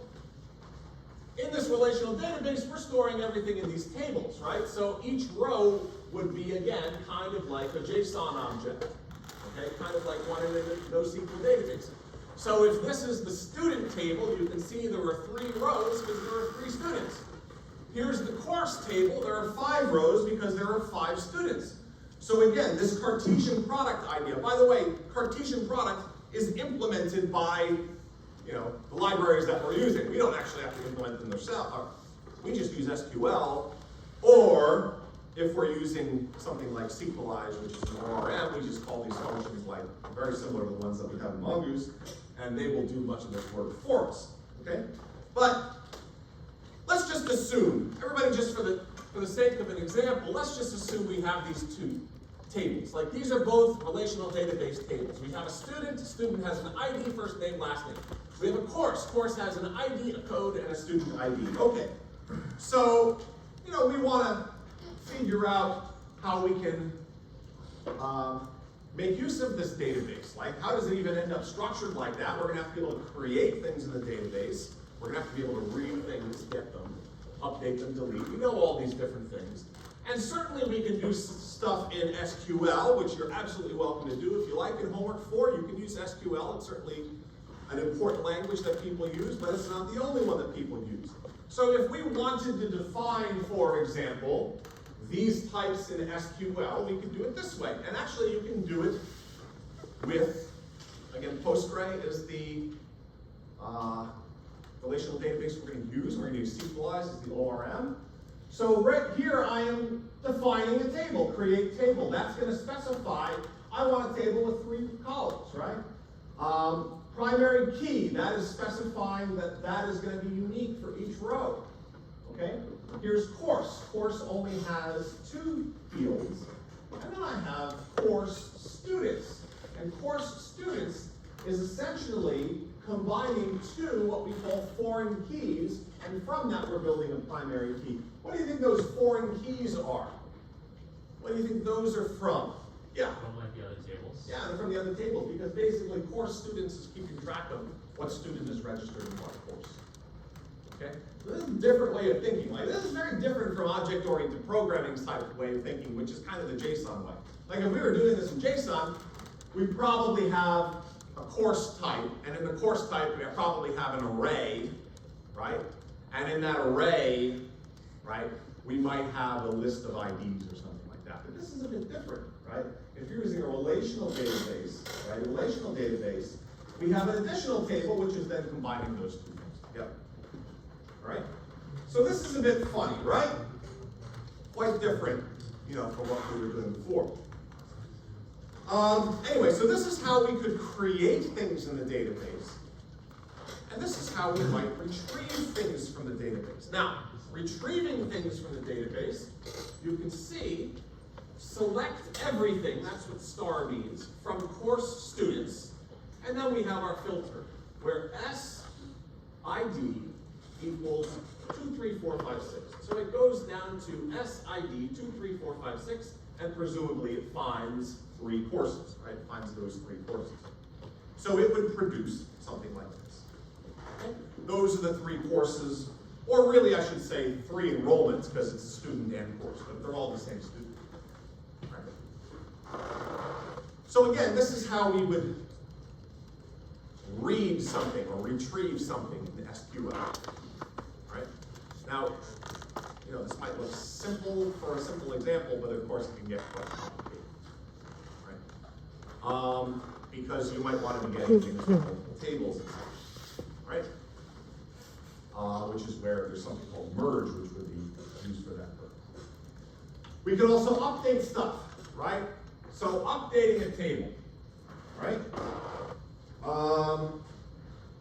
in this relational database, we're storing everything in these tables, right? So each row would be, again, kind of like a JSON object. Okay, kind of like one in a NoSQL database. So if this is the student table, you can see there are 3 rows because there are 3 students. Here's the course table, there are 5 rows because there are 5 students. So again, this Cartesian product idea, by the way, Cartesian product is implemented by the libraries that we're using. We don't actually have to implement them ourselves. We just use SQL, or if we're using something like SQLize, which is an ORM, we just call these functions like very similar to the ones that we have in Mongoose, and they will do much of this work for us. Okay? But let's just assume, everybody, just for the sake of an example, let's just assume we have these 2 tables. Like these are both relational database tables. We have a student has an ID, first name, last name. We have a course has an ID, a code, and a student ID. Okay, so, we want to figure out how we can make use of this database. Like, how does it even end up structured like that? We're going to have to be able to create things in the database. We're going to have to be able to read things, get them, update them, delete. We know all these different things. And certainly we can do stuff in SQL, which you're absolutely welcome to do. If you like in homework 4, you can use SQL. It's certainly an important language that people use, but it's not the only one that people use. So if we wanted to define, for example, these types in SQL, we can do it this way. And actually you can do it with, again, Postgre is the relational database we're going to use. We're going to use SQLize as the ORM. So right here I am defining a table, create table. That's going to specify, I want a table with 3 columns, right? Primary key, that is specifying that that is going to be unique for each row. Okay? Here's course. Course only has 2 fields. And then I have course students. And course students is essentially combining 2 what we call foreign keys, and from that we're building a primary key. What do you think those foreign keys are? What do you think those are from? Yeah. From like the other tables? Yeah, they're from the other tables, because basically course students is keeping track of what student is registered in what course. Okay? So this is a different way of thinking. Like, this is very different from object-oriented programming type of way of thinking, which is kind of the JSON way. Like if we were doing this in JSON, we'd probably have a course type, and in the course type we probably have an array, right? And in that array, right, we might have a list of IDs or something like that. But this is a bit different, right? If you're using a relational database, right, a relational database, we have an additional table which is then combining those 2 things together. All right? So this is a bit funny, right? Quite different, from what we were doing before. Anyway, so this is how we could create things in the database. And this is how we might retrieve things from the database. Now, retrieving things from the database, you can see, select everything, that's what star means, from course students, and then we have our filter, where SID equals 2, 3, 4, 5, 6. So it goes down to SID 2, 3, 4, 5, 6, and presumably it finds 3 courses, right? It finds those 3 courses. So it would produce something like this. Okay? Those are the 3 courses, or really I should say 3 enrollments, because it's a student and course, but they're all the same student. Right? So again, this is how we would read something or retrieve something in SQL. Right? Now, this might look simple for a simple example, but of course it can get quite complicated. Right? Because you might want to be getting things from multiple tables and such. Right? Which is where there's something called merge, which would be used for that purpose. We can also update stuff, right? So updating a table, right?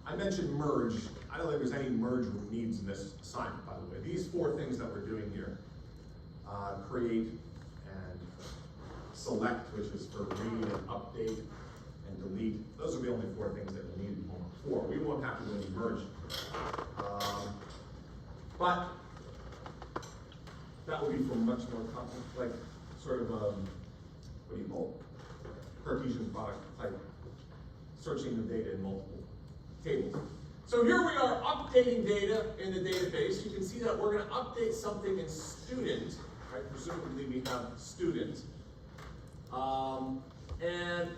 I mentioned merge. I don't think there's any merge needs in this assignment, by the way. These 4 things that we're doing here, create and select, which is for read and update and delete. Those are the only 4 things that we need in homework 4. We won't have to do any merge. But that would be for much more complex, like sort of, what do you call it? Cartesian product type, searching the data in multiple tables. So here we are updating data in the database. You can see that we're going to update something in student, right? Presumably we have student. And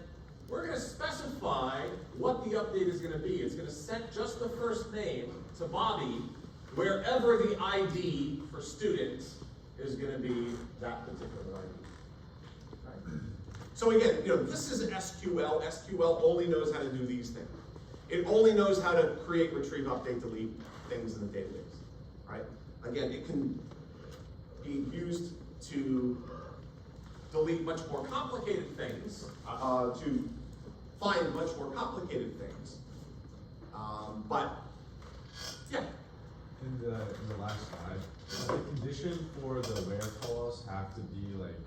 we're going to specify what the update is going to be. It's going to set just the first name to Bobby, wherever the ID for students is going to be that particular ID. Right? So again, this is SQL. SQL only knows how to do these things. It only knows how to create, retrieve, update, delete things in the database. Right? Again, it can be used to delete much more complicated things, to find much more complicated things. But yeah. In the last slide, does the condition for the where clause have to be like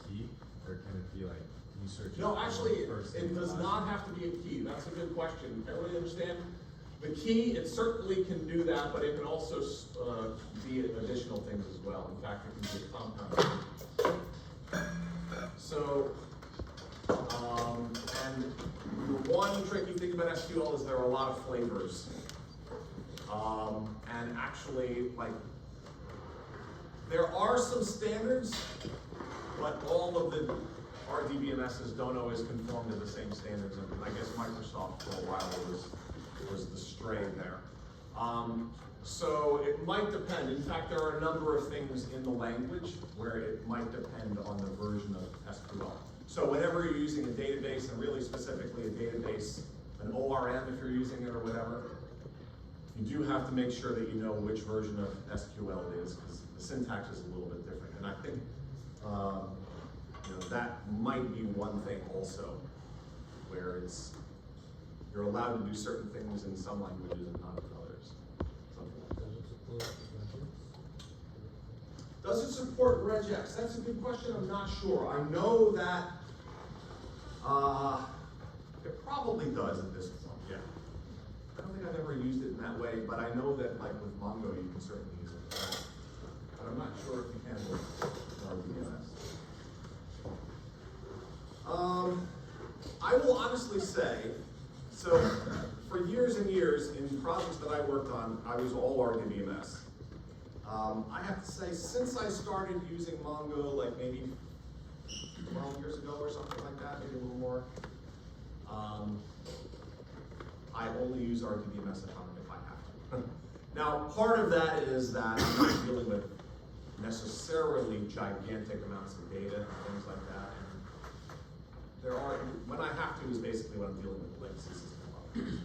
key, or can it be like you search? No, actually, first it does not have to be a key. That's a good question. Everybody understand? The key, it certainly can do that, but it can also be additional things as well. In fact, it can be a compound. So, and the one tricky thing about SQL is there are a lot of flavors. And actually, like, there are some standards, but all of the RDBMSs don't always conform to the same standards. And I guess Microsoft for a while was the stray there. So it might depend. In fact, there are a number of things in the language where it might depend on the version of SQL. So whenever you're using a database, and really specifically a database, an ORM if you're using it or whatever, you do have to make sure that you know which version of SQL it is, because the syntax is a little bit different. And I think that might be one thing also, where you're allowed to do certain things in some languages and not in others. Something like that. Does it support regex? That's a good question. I'm not sure. I know that it probably does at this point. Yeah. I don't think I've ever used it in that way, but I know that like with Mongo, you can certainly use it. But I'm not sure if you can with RDBMS. I will honestly say, so for years and years in projects that I worked on, I was all RDBMS. I have to say, since I started using Mongo, like maybe 12 years ago or something like that, maybe a little more, I only use RDBMS if I have to. Now, part of that is that I'm not dealing with necessarily gigantic amounts of data and things like that. When I have to is basically when I'm dealing with legacy system problems.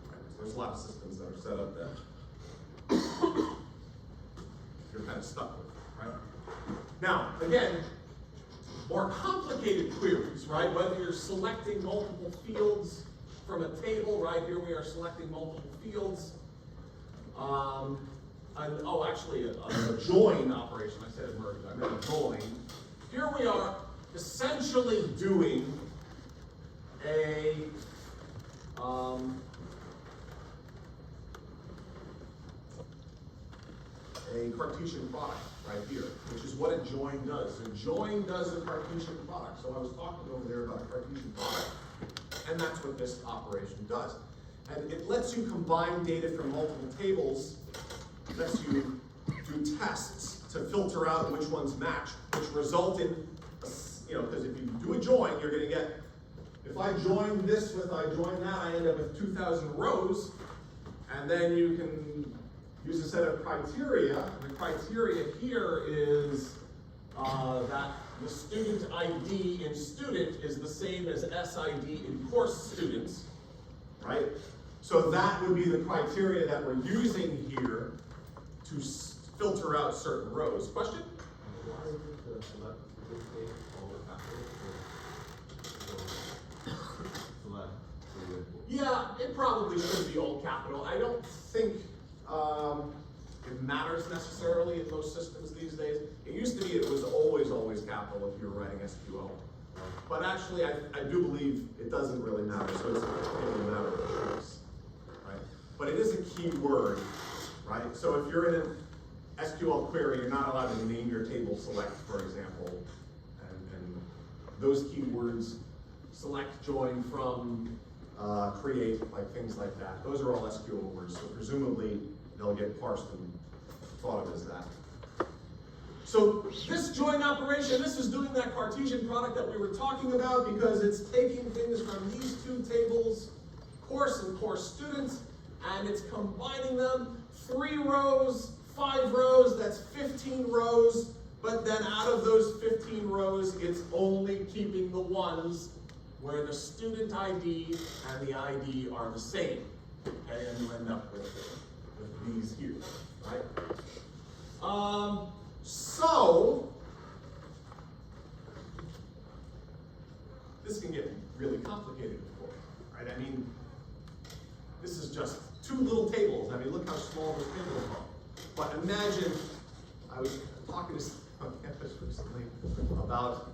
Right? So there's a lot of systems that are set up that you're kind of stuck with, right? Now, again, more complicated queries, right? Whether you're selecting multiple fields from a table, right? Here we are selecting multiple fields. Actually, a join operation. I said a merge. I meant a join. Here we are essentially doing a Cartesian product right here, which is what a join does. A join does a Cartesian product. So I was talking over there about a Cartesian product, and that's what this operation does. And it lets you combine data from multiple tables, lets you do tests to filter out which ones match, which result in, because if you do a join, you're going to get, if I join this with I join that, I end up with 2,000 rows, and then you can use a set of criteria. The criteria here is that the student ID in student is the same as SID in course students, right? So that would be the criteria that we're using here to filter out certain rows. Question? Why is it the select this thing all the select? Yeah, it probably should be all capital. I don't think it matters necessarily in most systems these days. It used to be it was always capital if you were writing SQL. But actually, I do believe it doesn't really matter, so it's really a matter of choice, right? But it is a key word, right? So if you're in an SQL query, you're not allowed to name your table select, for example, and those keywords, select, join, from, create, like things like that. Those are all SQL words, so presumably they'll get parsed and thought of as that. So this join operation, this is doing that Cartesian product that we were talking about because it's taking things from these two tables, course and course students, and it's combining them, 3 rows, 5 rows, that's 15 rows, but then out of those 15 rows, it's only keeping the ones where the student ID and the ID are the same. Okay, and you end up with these here, right? So, this can get really complicated, of course, right? I mean, this is just 2 little tables. I mean, look how small those tables are. But imagine, I was talking to someone on campus recently about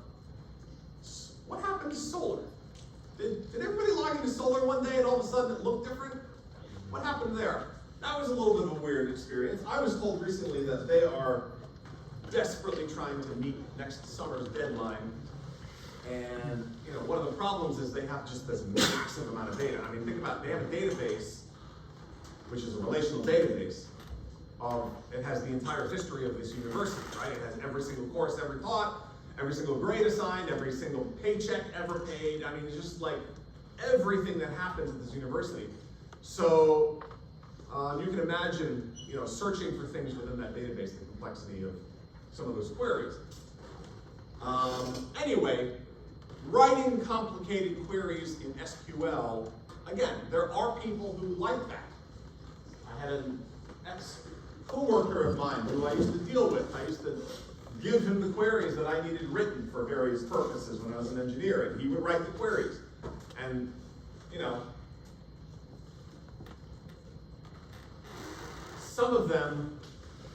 what happened to Solar? Did everybody log into Solar one day and all of a sudden it looked different? What happened there? That was a little bit of a weird experience. I was told recently that they are desperately trying to meet next summer's deadline. And one of the problems is they have just this massive amount of data. I mean, think about it. They have a database, which is a relational database. It has the entire history of this university, right? It has every single course ever taught, every single grade assigned, every single paycheck ever paid. I mean, it's just like everything that happens at this university. So you can imagine, searching for things within that database, the complexity of some of those queries. Anyway, writing complicated queries in SQL, again, there are people who like that. I had an ex-coworker of mine who I used to deal with. I used to give him the queries that I needed written for various purposes when I was an engineer, and he would write the queries. And, some of them,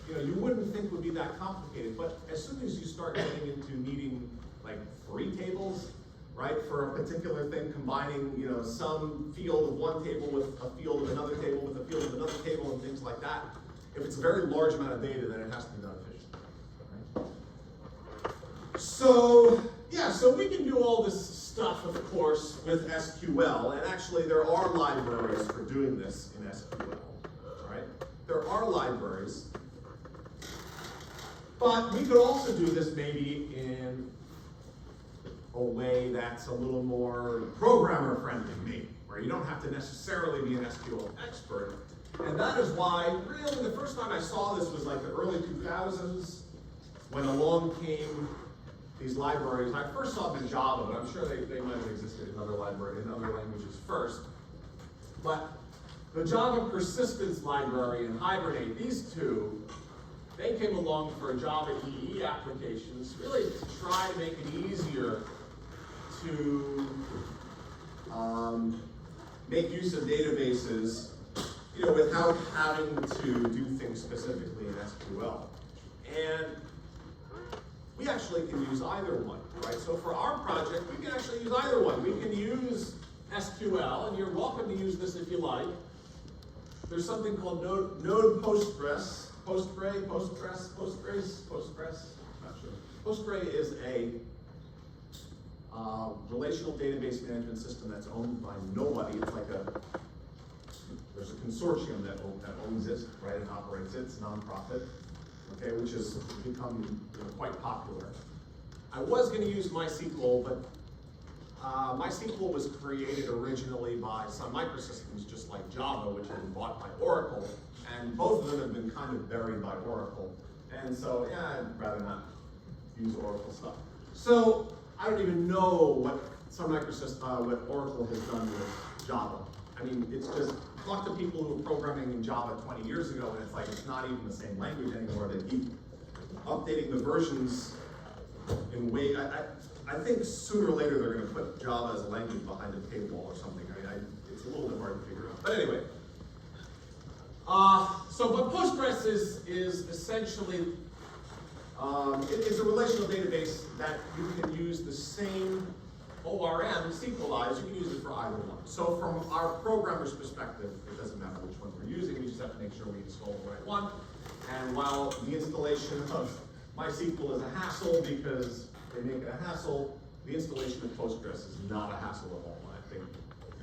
you wouldn't think would be that complicated, but as soon as you start getting into needing like 3 tables, right, for a particular thing, combining, some field of one table with a field of another table with a field of another table and things like that, if it's a very large amount of data, then it has to be done efficiently. Right? So we can do all this stuff, of course, with SQL, and actually there are libraries for doing this in SQL, right? There are libraries, but we could also do this maybe in a way that's a little more programmer friendly, maybe, where you don't have to necessarily be an SQL expert. And that is why, really, the first time I saw this was like the early 2000s, when along came these libraries. I first saw them in Java, but I'm sure they might have existed in other languages first. But the Java persistence library and Hibernate, these two, they came along for Java EE applications, really to try to make it easier to make use of databases, without having to do things specifically in SQL. And we actually can use either one, right? So for our project, we can actually use either one. We can use SQL, and you're welcome to use this if you like. There's something called Node Postgres. Postgres, not sure. Postgres is a relational database management system that's owned by nobody. It's like there's a consortium that owns it, right, and operates it. It's a nonprofit, okay, which has become quite popular. I was going to use MySQL, but MySQL was created originally by Sun Microsystems, just like Java, which had been bought by Oracle, and both of them have been kind of buried by Oracle. And so, I'd rather not use Oracle stuff. So I don't even know what Sun Microsystems, what Oracle has done with Java. I mean, it's just, talk to people who were programming in Java 20 years ago, and it's like, it's not even the same language anymore. They keep updating the versions in way, I think sooner or later they're going to put Java as a language behind a paywall or something. I mean, it's a little bit hard to figure out. But anyway, but Postgres is essentially, it's a relational database that you can use the same ORM, SQLized, you can use it for either one. So from our programmer's perspective, it doesn't matter which one we're using, we just have to make sure we install the right one. And while the installation of MySQL is a hassle because they make it a hassle, the installation of Postgres is not a hassle at all. I think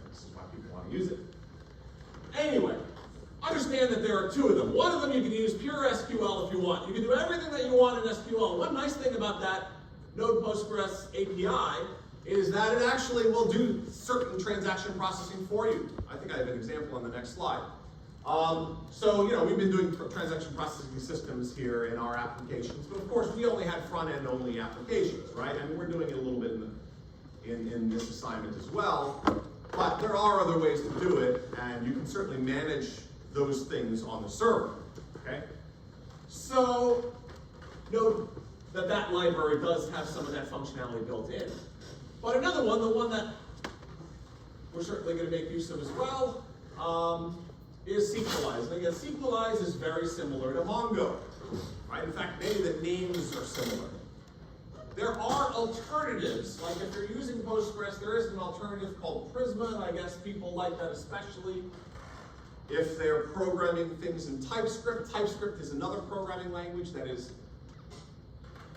this is why people want to use it. Anyway, understand that there are 2 of them. One of them you can use pure SQL if you want. You can do everything that you want in SQL. One nice thing about that Node Postgres API is that it actually will do certain transaction processing for you. I think I have an example on the next slide. We've been doing transaction processing systems here in our applications, but of course we only had front-end only applications, right? I mean, we're doing it a little bit in this assignment as well, but there are other ways to do it, and you can certainly manage those things on the server, okay? So, note that library does have some of that functionality built in. But another one, the one that we're certainly going to make use of as well, is SQLized. And again, SQLized is very similar to Mongo, right? In fact, many of the names are similar. There are alternatives, like if you're using Postgres, there is an alternative called Prisma, and I guess people like that especially if they're programming things in TypeScript. TypeScript is another programming language that is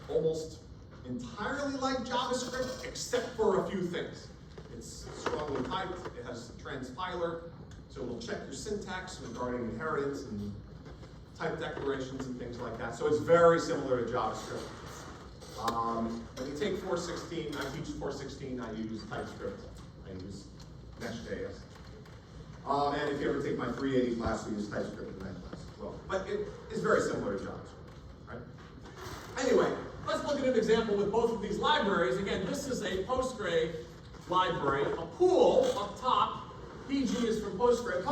almost entirely like JavaScript, except for a few things. It's strongly typed, it has transpiler, so it will check your syntax regarding inheritance and type declarations and things like that. So it's very similar to JavaScript. When you take 4.16, I teach 4.16, I use TypeScript, I use Mesh.js. And if you ever take my 380 class, we use TypeScript in that class as well. But it is very similar to JavaScript, right? Anyway, let's look at an example with both of these libraries. Again, this is a Postgre library, a pool up top. PG is from Postgre.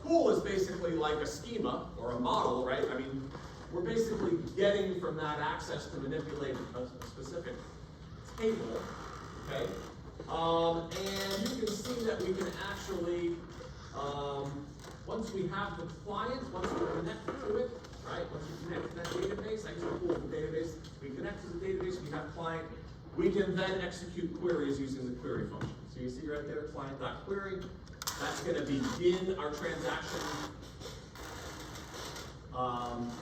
Pool is basically like a schema or a model, right? I mean, we're basically getting from that access to manipulate a specific table, okay? And you can see that we can actually, once we have the client, once we connect to it, right? Once we connect to that database, I guess the pool is the database, we connect to the database, we have client, we can then execute queries using the query function. So you see right there, client.query. That's going to begin our transaction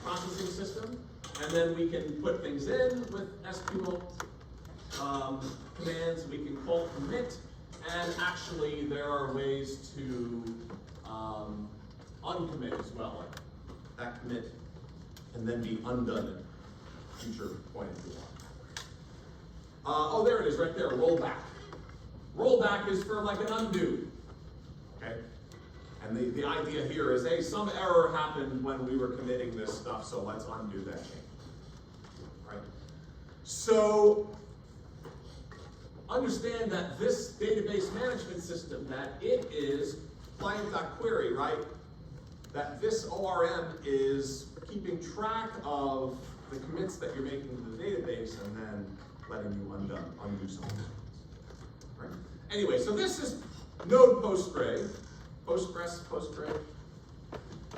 processing system, and then we can put things in with SQL commands. We can call commit, and actually there are ways to uncommit as well. Like that commit and then be undone at future point if you want. Oh, there it is, right there. Rollback. Rollback is for like an undo. Okay? And the idea here is, hey, some error happened when we were committing this stuff, so let's undo that change. Right? So, understand that this database management system, that it is client.query, right? That this ORM is keeping track of the commits that you're making to the database and then letting you undo something. Right? Anyway, so this is Node Postgre. Postgre.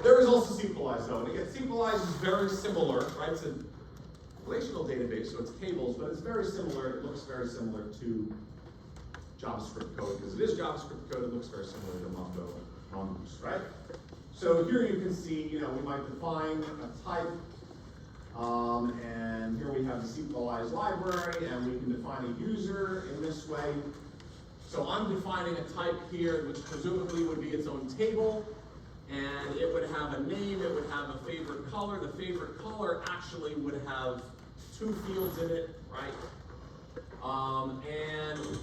There is also SQLize though, and again, SQLize is very similar, right? It's a relational database, so it's tables, but it's very similar. It looks very similar to JavaScript code because it is JavaScript code. It looks very similar to Mongoose, right? So here you can see, we might define a type, and here we have the SQLize library, and we can define a user in this way. So I'm defining a type here, which presumably would be its own table, and it would have a name, it would have a favorite color. The favorite color actually would have 2 fields in it, right? And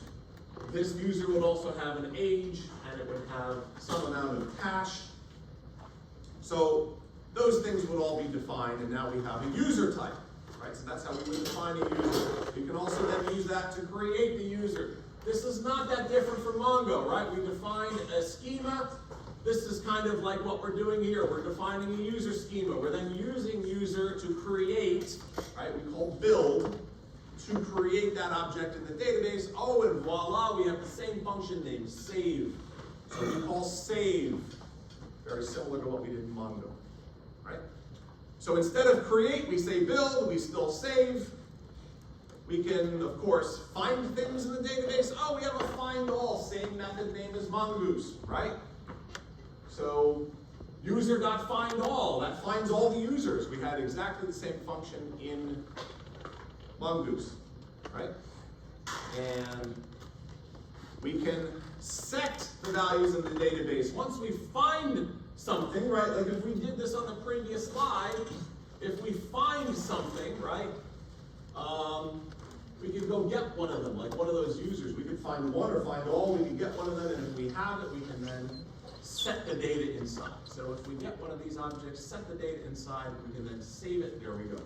this user would also have an age, and it would have some amount of hash. So those things would all be defined, and now we have a user type, right? So that's how we would define a user. You can also then use that to create the user. This is not that different from Mongo, right? We defined a schema. This is kind of like what we're doing here. We're defining a user schema. We're then using user to create, right? We call build to create that object in the database. Oh, and voila, we have the same function name, save. So we call save. Very similar to what we did in Mongo, right? So instead of create, we say build, we still save. We can, of course, find things in the database. Oh, we have a find all, same method name as Mongoose, right? So user.findAll, that finds all the users. We had exactly the same function in Mongoose, right? And we can set the values in the database. Once we find something, right, like if we did this on the previous slide, if we find something, right, we could go get one of them, like one of those users. We could find one or find all, we could get one of them, and if we have it, we can then set the data inside. So if we get one of these objects, set the data inside, we can then save it, there we go.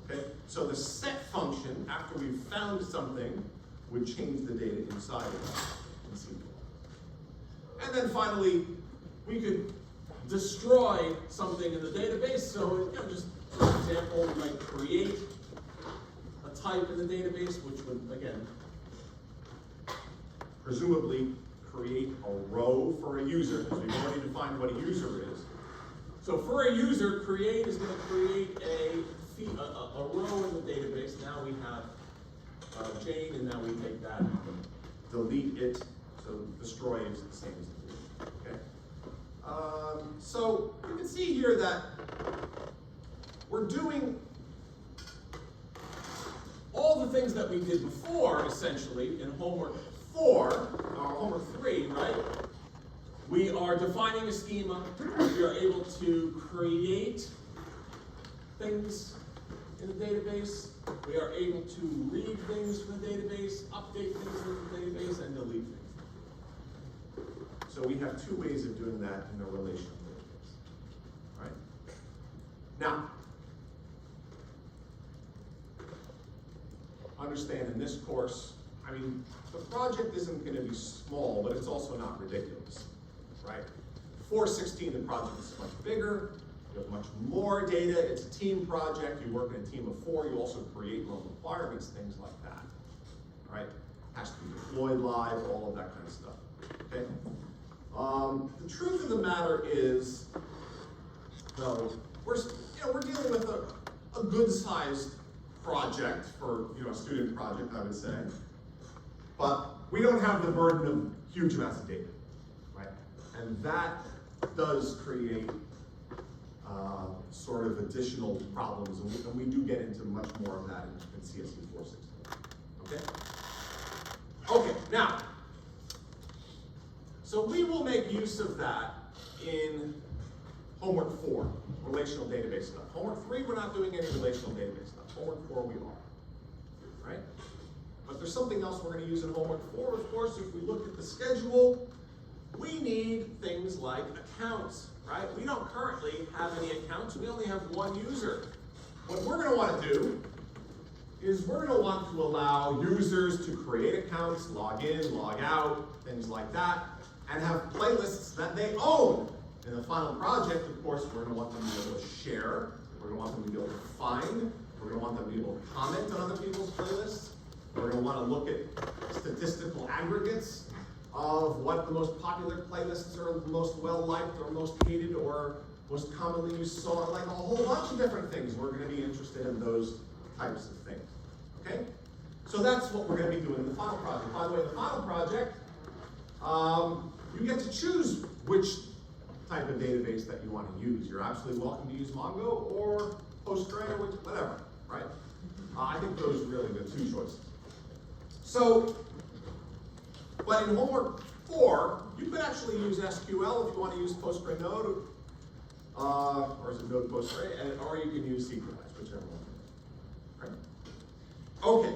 Okay, so the set function, after we've found something, would change the data inside of it in SQL. And then finally, we could destroy something in the database. So, just for example, we might create a type in the database, which would, again, presumably create a row for a user, because we've already defined what a user is. So for a user, create is going to create a row in the database. Now we have delete it, so destroy is the same as delete, okay? So you can see here that we're doing all the things that we did before, essentially, in homework 4, or homework 3, right? We are defining a schema. We are able to create things in the database. We are able to read things from the database, update things from the database, and delete things. So we have 2 ways of doing that in a relational database. All right? Now, understand in this course, I mean, the project isn't going to be small, but it's also not ridiculous, right? 416, the project is much bigger. You have much more data. It's a team project. You work in a team of 4. You also create your own requirements, things like that, right? Has to be deployed live, all of that kind of stuff, okay? The truth of the matter is, though, we're dealing with a good-sized project for a student project, I would say, but we don't have the burden of huge amounts of data, right? And that does create sort of additional problems, and we do get into much more of that in CSE 416. Okay? Okay, now, so we will make use of that in homework 4, relational database stuff. Homework 3, we're not doing any relational database stuff. Homework 4, we are, right? But there's something else we're going to use in homework 4. Of course, if we look at the schedule, we need things like accounts, right? We don't currently have any accounts. We only have 1 user. What we're going to want to do is we're going to want to allow users to create accounts, log in, log out, things like that, and have playlists that they own. In the final project, of course, we're going to want them to be able to share. We're going to want them to be able to find. We're going to want them to be able to comment on other people's playlists. We're going to want to look at statistical aggregates of what the most popular playlists are, the most well-liked or most hated or most commonly used song, like a whole bunch of different things. We're going to be interested in those types of things, okay? So that's what we're going to be doing in the final project. By the way, the final project, you get to choose which type of database that you want to use. You're absolutely welcome to use Mongo or Postgre or whatever, right? I think those are really the 2 choices. So, but in homework 4, you could actually use SQL if you want to use Postgre Node, or is it Node Postgre, or you can use SQLite, whichever one. Right? Okay.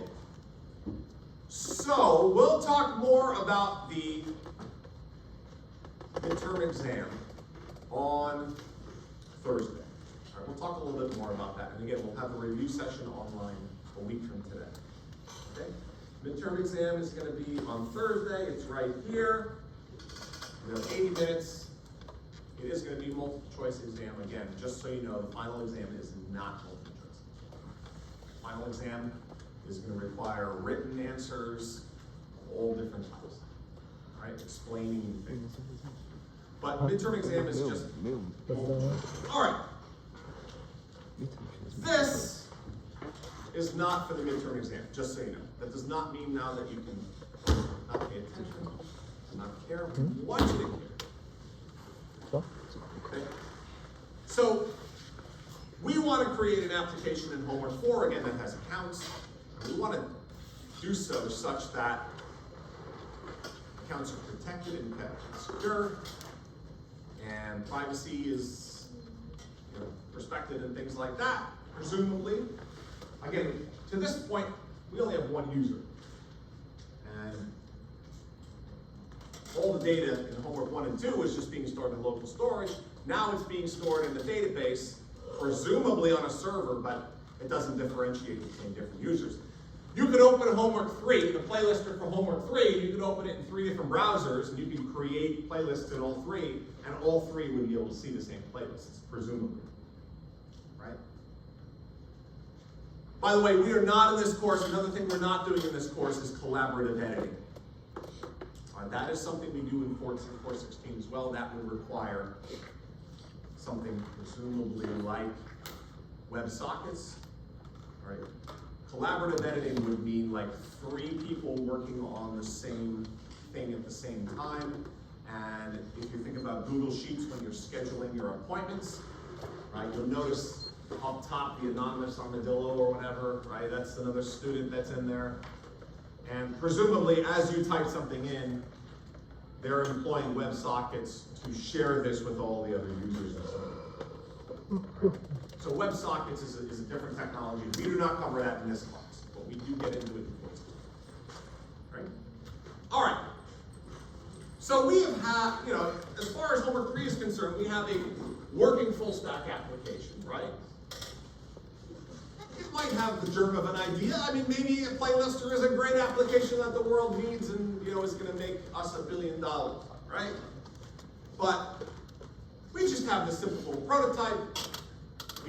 So we'll talk more about the midterm exam on Thursday. All right, we'll talk a little bit more about that. And again, we'll have a review session online a week from today. Okay? Midterm exam is going to be on Thursday. It's right here. We have 80 minutes. It is going to be multiple choice exam again. Just so you know, the final exam is not multiple choice. Final exam is going to require written answers of all different types. All right, explaining things. But midterm exam is just. All right. This is not for the midterm exam, just so you know. That does not mean now that you can not pay attention, not care what you didn't hear. Okay? So, we want to create an application in homework 4, again, that has accounts. And we want to do so such that accounts are protected and kept secure, and privacy is respected and things like that, presumably. Again, to this point, we only have 1 user. And all the data in homework 1 and 2 is just being stored in local storage. Now it's being stored in the database, presumably on a server, but it doesn't differentiate between different users. You could open homework 3, the playlister for homework 3, you could open it in 3 different browsers, and you can create playlists in all 3, and all 3 would be able to see the same playlists, presumably. Right? By the way, we are not in this course, another thing we're not doing in this course is collaborative editing. That is something we do in 416 as well. That would require something presumably like WebSockets, right? Collaborative editing would mean like 3 people working on the same thing at the same time. And if you think about Google Sheets when you're scheduling your appointments, right, you'll notice up top the anonymous armadillo or whatever, right? That's another student that's in there. And presumably, as you type something in, they're employing WebSockets to share this with all the other users and so on. Right? So WebSockets is a different technology. We do not cover that in this class, but we do get into it in course. Right? All right. So we have had, you know, as far as homework 3 is concerned, we have a working full stack application, right? It might have the germ of an idea. I mean, maybe a playlister is a great application that the world needs and, you know, is going to make us $1 billion, right? But we just have this simple little prototype.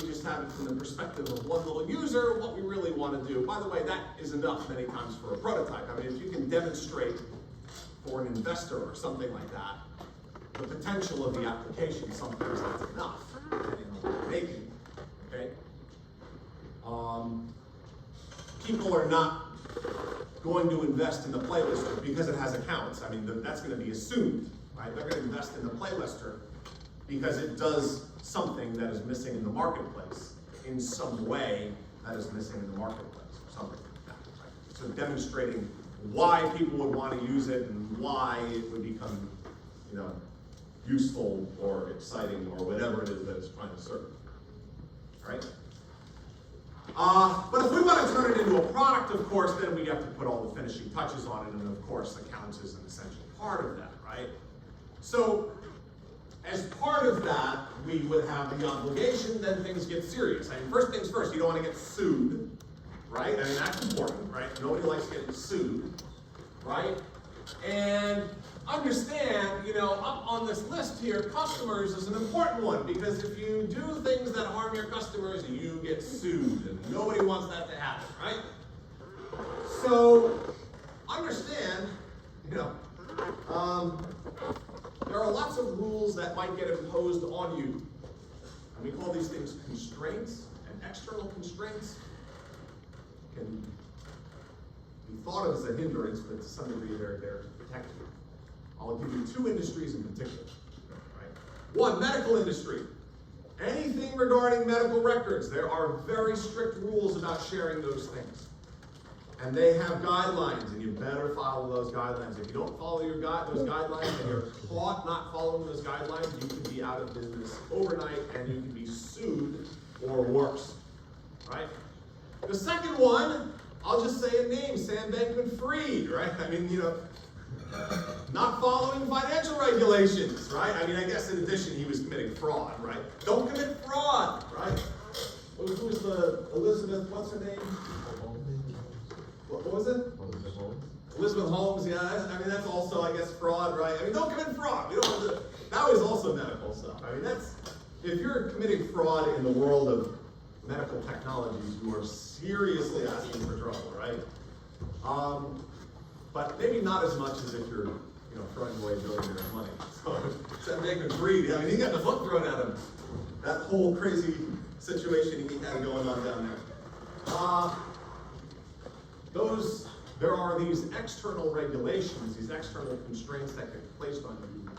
We just have it from the perspective of one little user, what we really want to do. By the way, that is enough many times for a prototype. I mean, if you can demonstrate for an investor or something like that, the potential of the application, sometimes that's enough, depending on what you're making, okay? People are not going to invest in the playlister because it has accounts. I mean, that's going to be assumed, right? They're going to invest in the playlister because it does something that is missing in the marketplace in some way that is missing in the marketplace, or something like that, right? So demonstrating why people would want to use it and why it would become, you know, useful or exciting or whatever it is that it's trying to serve, right? But if we want to turn it into a product, of course, then we have to put all the finishing touches on it, and of course, accounts is an essential part of that, right? So, as part of that, we would have the obligation, then things get serious. I mean, first things first, you don't want to get sued, right? I mean, that's important, right? Nobody likes getting sued, right? And understand, you know, up on this list here, customers is an important one, because if you do things that harm your customers, you get sued, and nobody wants that to happen, right? So, understand, you know, there are lots of rules that might get imposed on you. And we call these things constraints, and external constraints can be thought of as a hindrance, but to some degree they're there to protect you. I'll give you 2 industries in particular. Right? 1, medical industry. Anything regarding medical records, there are very strict rules about sharing those things. And they have guidelines, and you better follow those guidelines. If you don't follow those guidelines and you're caught not following those guidelines, you can be out of business overnight and you can be sued or worse. Right? The second one, I'll just say a name, Sam Bankman-Fried, right? I mean, you know, not following financial regulations, right? I mean, I guess in addition, he was committing fraud, right? Don't commit fraud, right? Who was the Elizabeth, what's her name? What was it? Elizabeth Holmes, yeah. I mean, that's also, I guess, fraud, right? I mean, don't commit fraud. We don't want to, that was also medical stuff. I mean, that's, if you're committing fraud in the world of medical technologies, you are seriously asking for trouble, right? But maybe not as much as if you're, you know, throwing away billionaires' money. So, Sam Bankman-Fried, I mean, he got the book thrown at him. That whole crazy situation he had going on down there. There are these external regulations, these external constraints that get placed on you.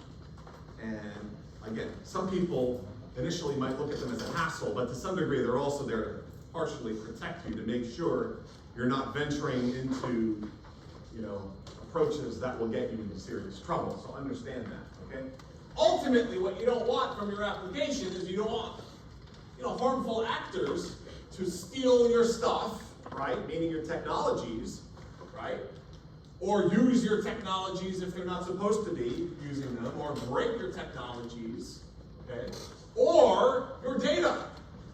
And again, some people initially might look at them as a hassle, but to some degree they're also there to partially protect you, to make sure you're not venturing into, you know, approaches that will get you into serious trouble. So understand that, okay? Ultimately, what you don't want from your application is you don't want, you know, harmful actors to steal your stuff, right? Meaning your technologies, right? Or use your technologies if they're not supposed to be using them, or break your technologies, okay? Or your data,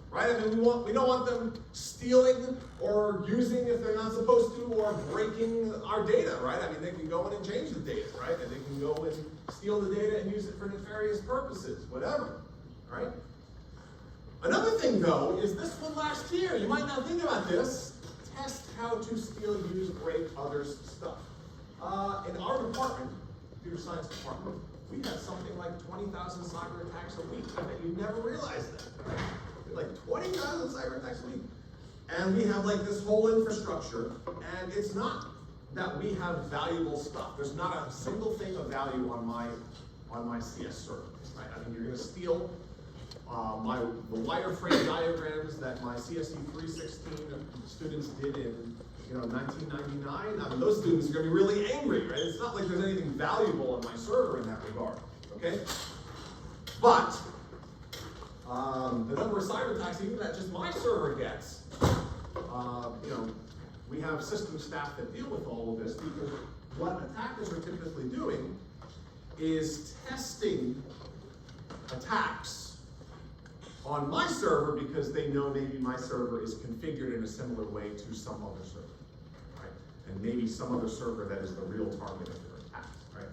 right? I mean, we don't want them stealing or using if they're not supposed to, or breaking our data, right? I mean, they can go in and change the data, right? And they can go and steal the data and use it for nefarious purposes, whatever, right? Another thing, though, is this one last year. You might not think about this. Test how to steal, use, break others' stuff. In our department, computer science department, we had something like 20,000 cyber attacks a week. I bet you never realized that, right? Like 20,000 cyber attacks a week. And we have like this whole infrastructure, and it's not that we have valuable stuff. There's not a single thing of value on my CS server, right? I mean, you're gonna steal the wireframe diagrams that my CSE 316 students did in 1999. I mean, those students are gonna be really angry, right? It's not like there's anything valuable on my server in that regard, okay? But the number of cyber attacks, even that just my server gets, we have system staff that deal with all of this, because what attackers are typically doing is testing attacks on my server because they know maybe my server is configured in a similar way to some other server, right? And maybe some other server that is the real target of their attack, right?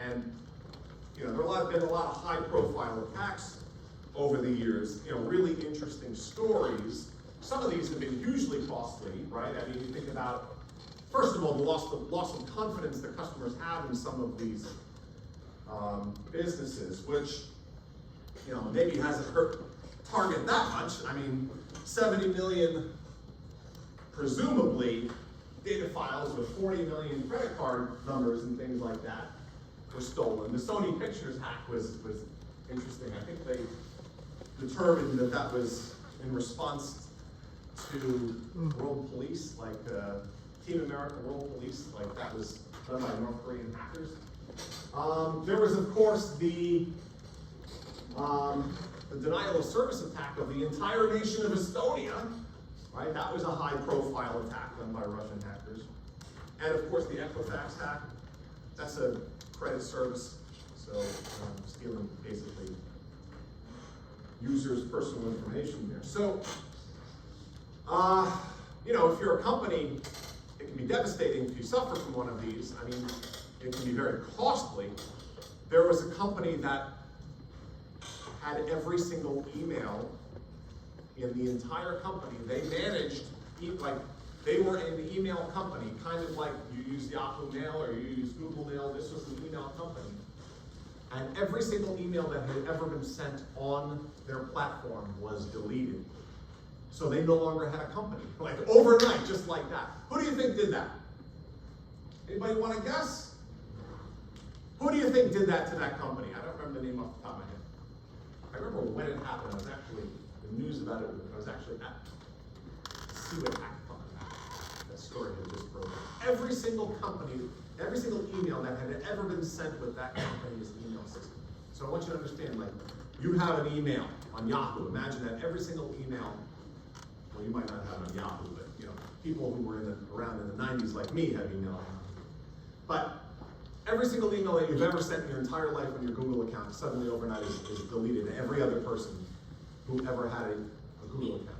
And there have been a lot of high-profile attacks over the years, really interesting stories. Some of these have been hugely costly, right? I mean, you think about, first of all, the loss of confidence that customers have in some of these businesses, which, maybe hasn't hurt Target that much. I mean, 70 million, presumably, data files with 40 million credit card numbers and things like that were stolen. The Sony Pictures hack was interesting. I think they determined that was in response to World Police, like Team America World Police, like that was done by North Korean hackers. There was, of course, the denial of service attack of the entire nation of Estonia, right? That was a high-profile attack done by Russian hackers. And of course, the Equifax hack, that's a credit service, so stealing basically users' personal information there. So, if you're a company, it can be devastating if you suffer from one of these. I mean, it can be very costly. There was a company that had every single email in the entire company. They managed, they were an email company, kind of like you use Yahoo Mail or you use Google Mail. This was an email company. And every single email that had ever been sent on their platform was deleted. So they no longer had a company, like overnight, just like that. Who do you think did that? Anybody want to guess? Who do you think did that to that company? I don't remember the name off the top of my head. I remember when it happened. I was actually, the news about it, I was actually at Seaway Hackathon. That story had just broken. Every single company, every single email that had ever been sent with that company's email system. So I want you to understand, like, you have an email on Yahoo. Imagine that every single email, well, you might not have it on Yahoo, but people who were around in the 90s like me have email on Yahoo. But every single email that you've ever sent in your entire life on your Google account suddenly overnight is deleted, and every other person who ever had a Google account.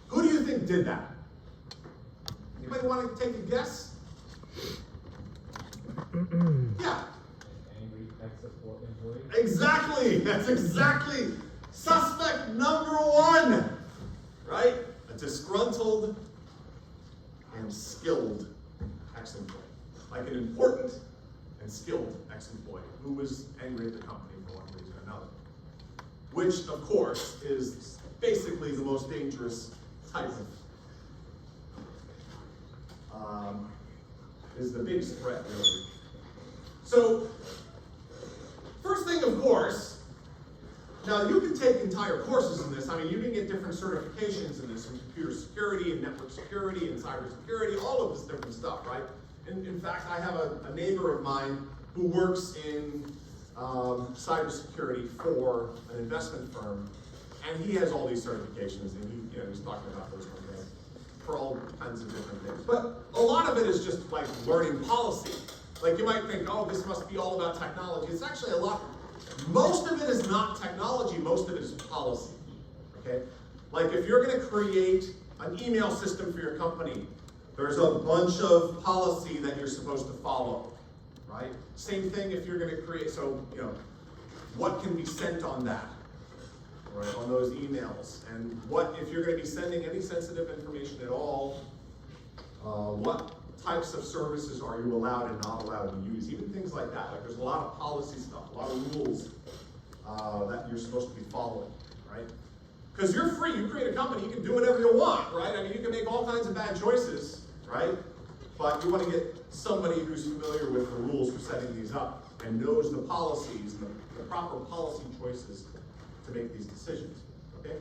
Who do you think did that? Anybody want to take a guess? Yeah. Angry tech support employee. Exactly. That's exactly suspect number one. Right? A disgruntled and skilled ex-employee. Like an important and skilled ex-employee who was angry at the company for one reason or another. Which, of course, is basically the most dangerous type of, is the biggest threat, really. So, first thing, of course, now you can take entire courses in this. I mean, you can get different certifications in this, in computer security and network security and cyber security, all of this different stuff, right? In fact, I have a neighbor of mine who works in cybersecurity for an investment firm, and he has all these certifications, and he's talking about those one day for all kinds of different things. But a lot of it is just like learning policy. Like you might think, oh, this must be all about technology. It's actually a lot. Most of it is not technology. Most of it is policy. Okay, like if you're going to create an email system for your company, there's a bunch of policy that you're supposed to follow, right? Same thing if you're going to create, so, what can be sent on that, right, on those emails? And what, if you're going to be sending any sensitive information at all, what types of services are you allowed and not allowed to use? Even things like that. Like there's a lot of policy stuff, a lot of rules that you're supposed to be following, right? Because you're free, you create a company, you can do whatever you want, right? I mean, you can make all kinds of bad choices, right? But you want to get somebody who's familiar with the rules for setting these up and knows the policies and the proper policy choices to make these decisions, okay?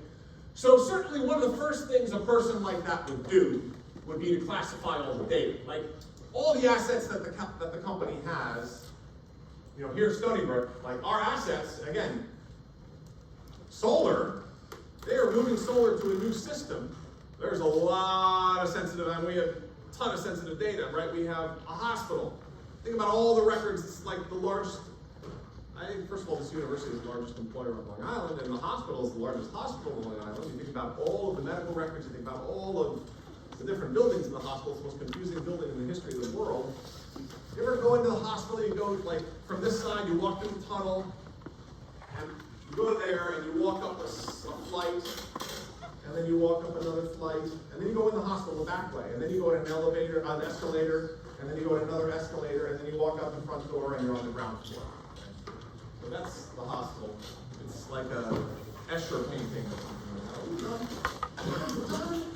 So certainly one of the first things a person like that would do would be to classify all the data. Like, all the assets that the company has, you know, here at Stony Brook, like our assets, again, solar, they are moving solar to a new system. There's a lot of sensitive, and we have a ton of sensitive data, right? We have a hospital. Think about all the records. It's like the largest, I think, first of all, this university is the largest employer on Long Island, and the hospital is the largest hospital on Long Island. You think about all of the medical records, you think about all of the different buildings in the hospital. It's the most confusing building in the history of the world. You ever go into the hospital, you go like from this side, you walk through the tunnel, and you go there and you walk up a flight, and then you walk up another flight, and then you go in the hospital the back way, and then you go in an elevator, an escalator, and then you go in another escalator, and then you walk out the front door and you're on the ground floor. So that's the hospital. It's like a Escher painting or something like that.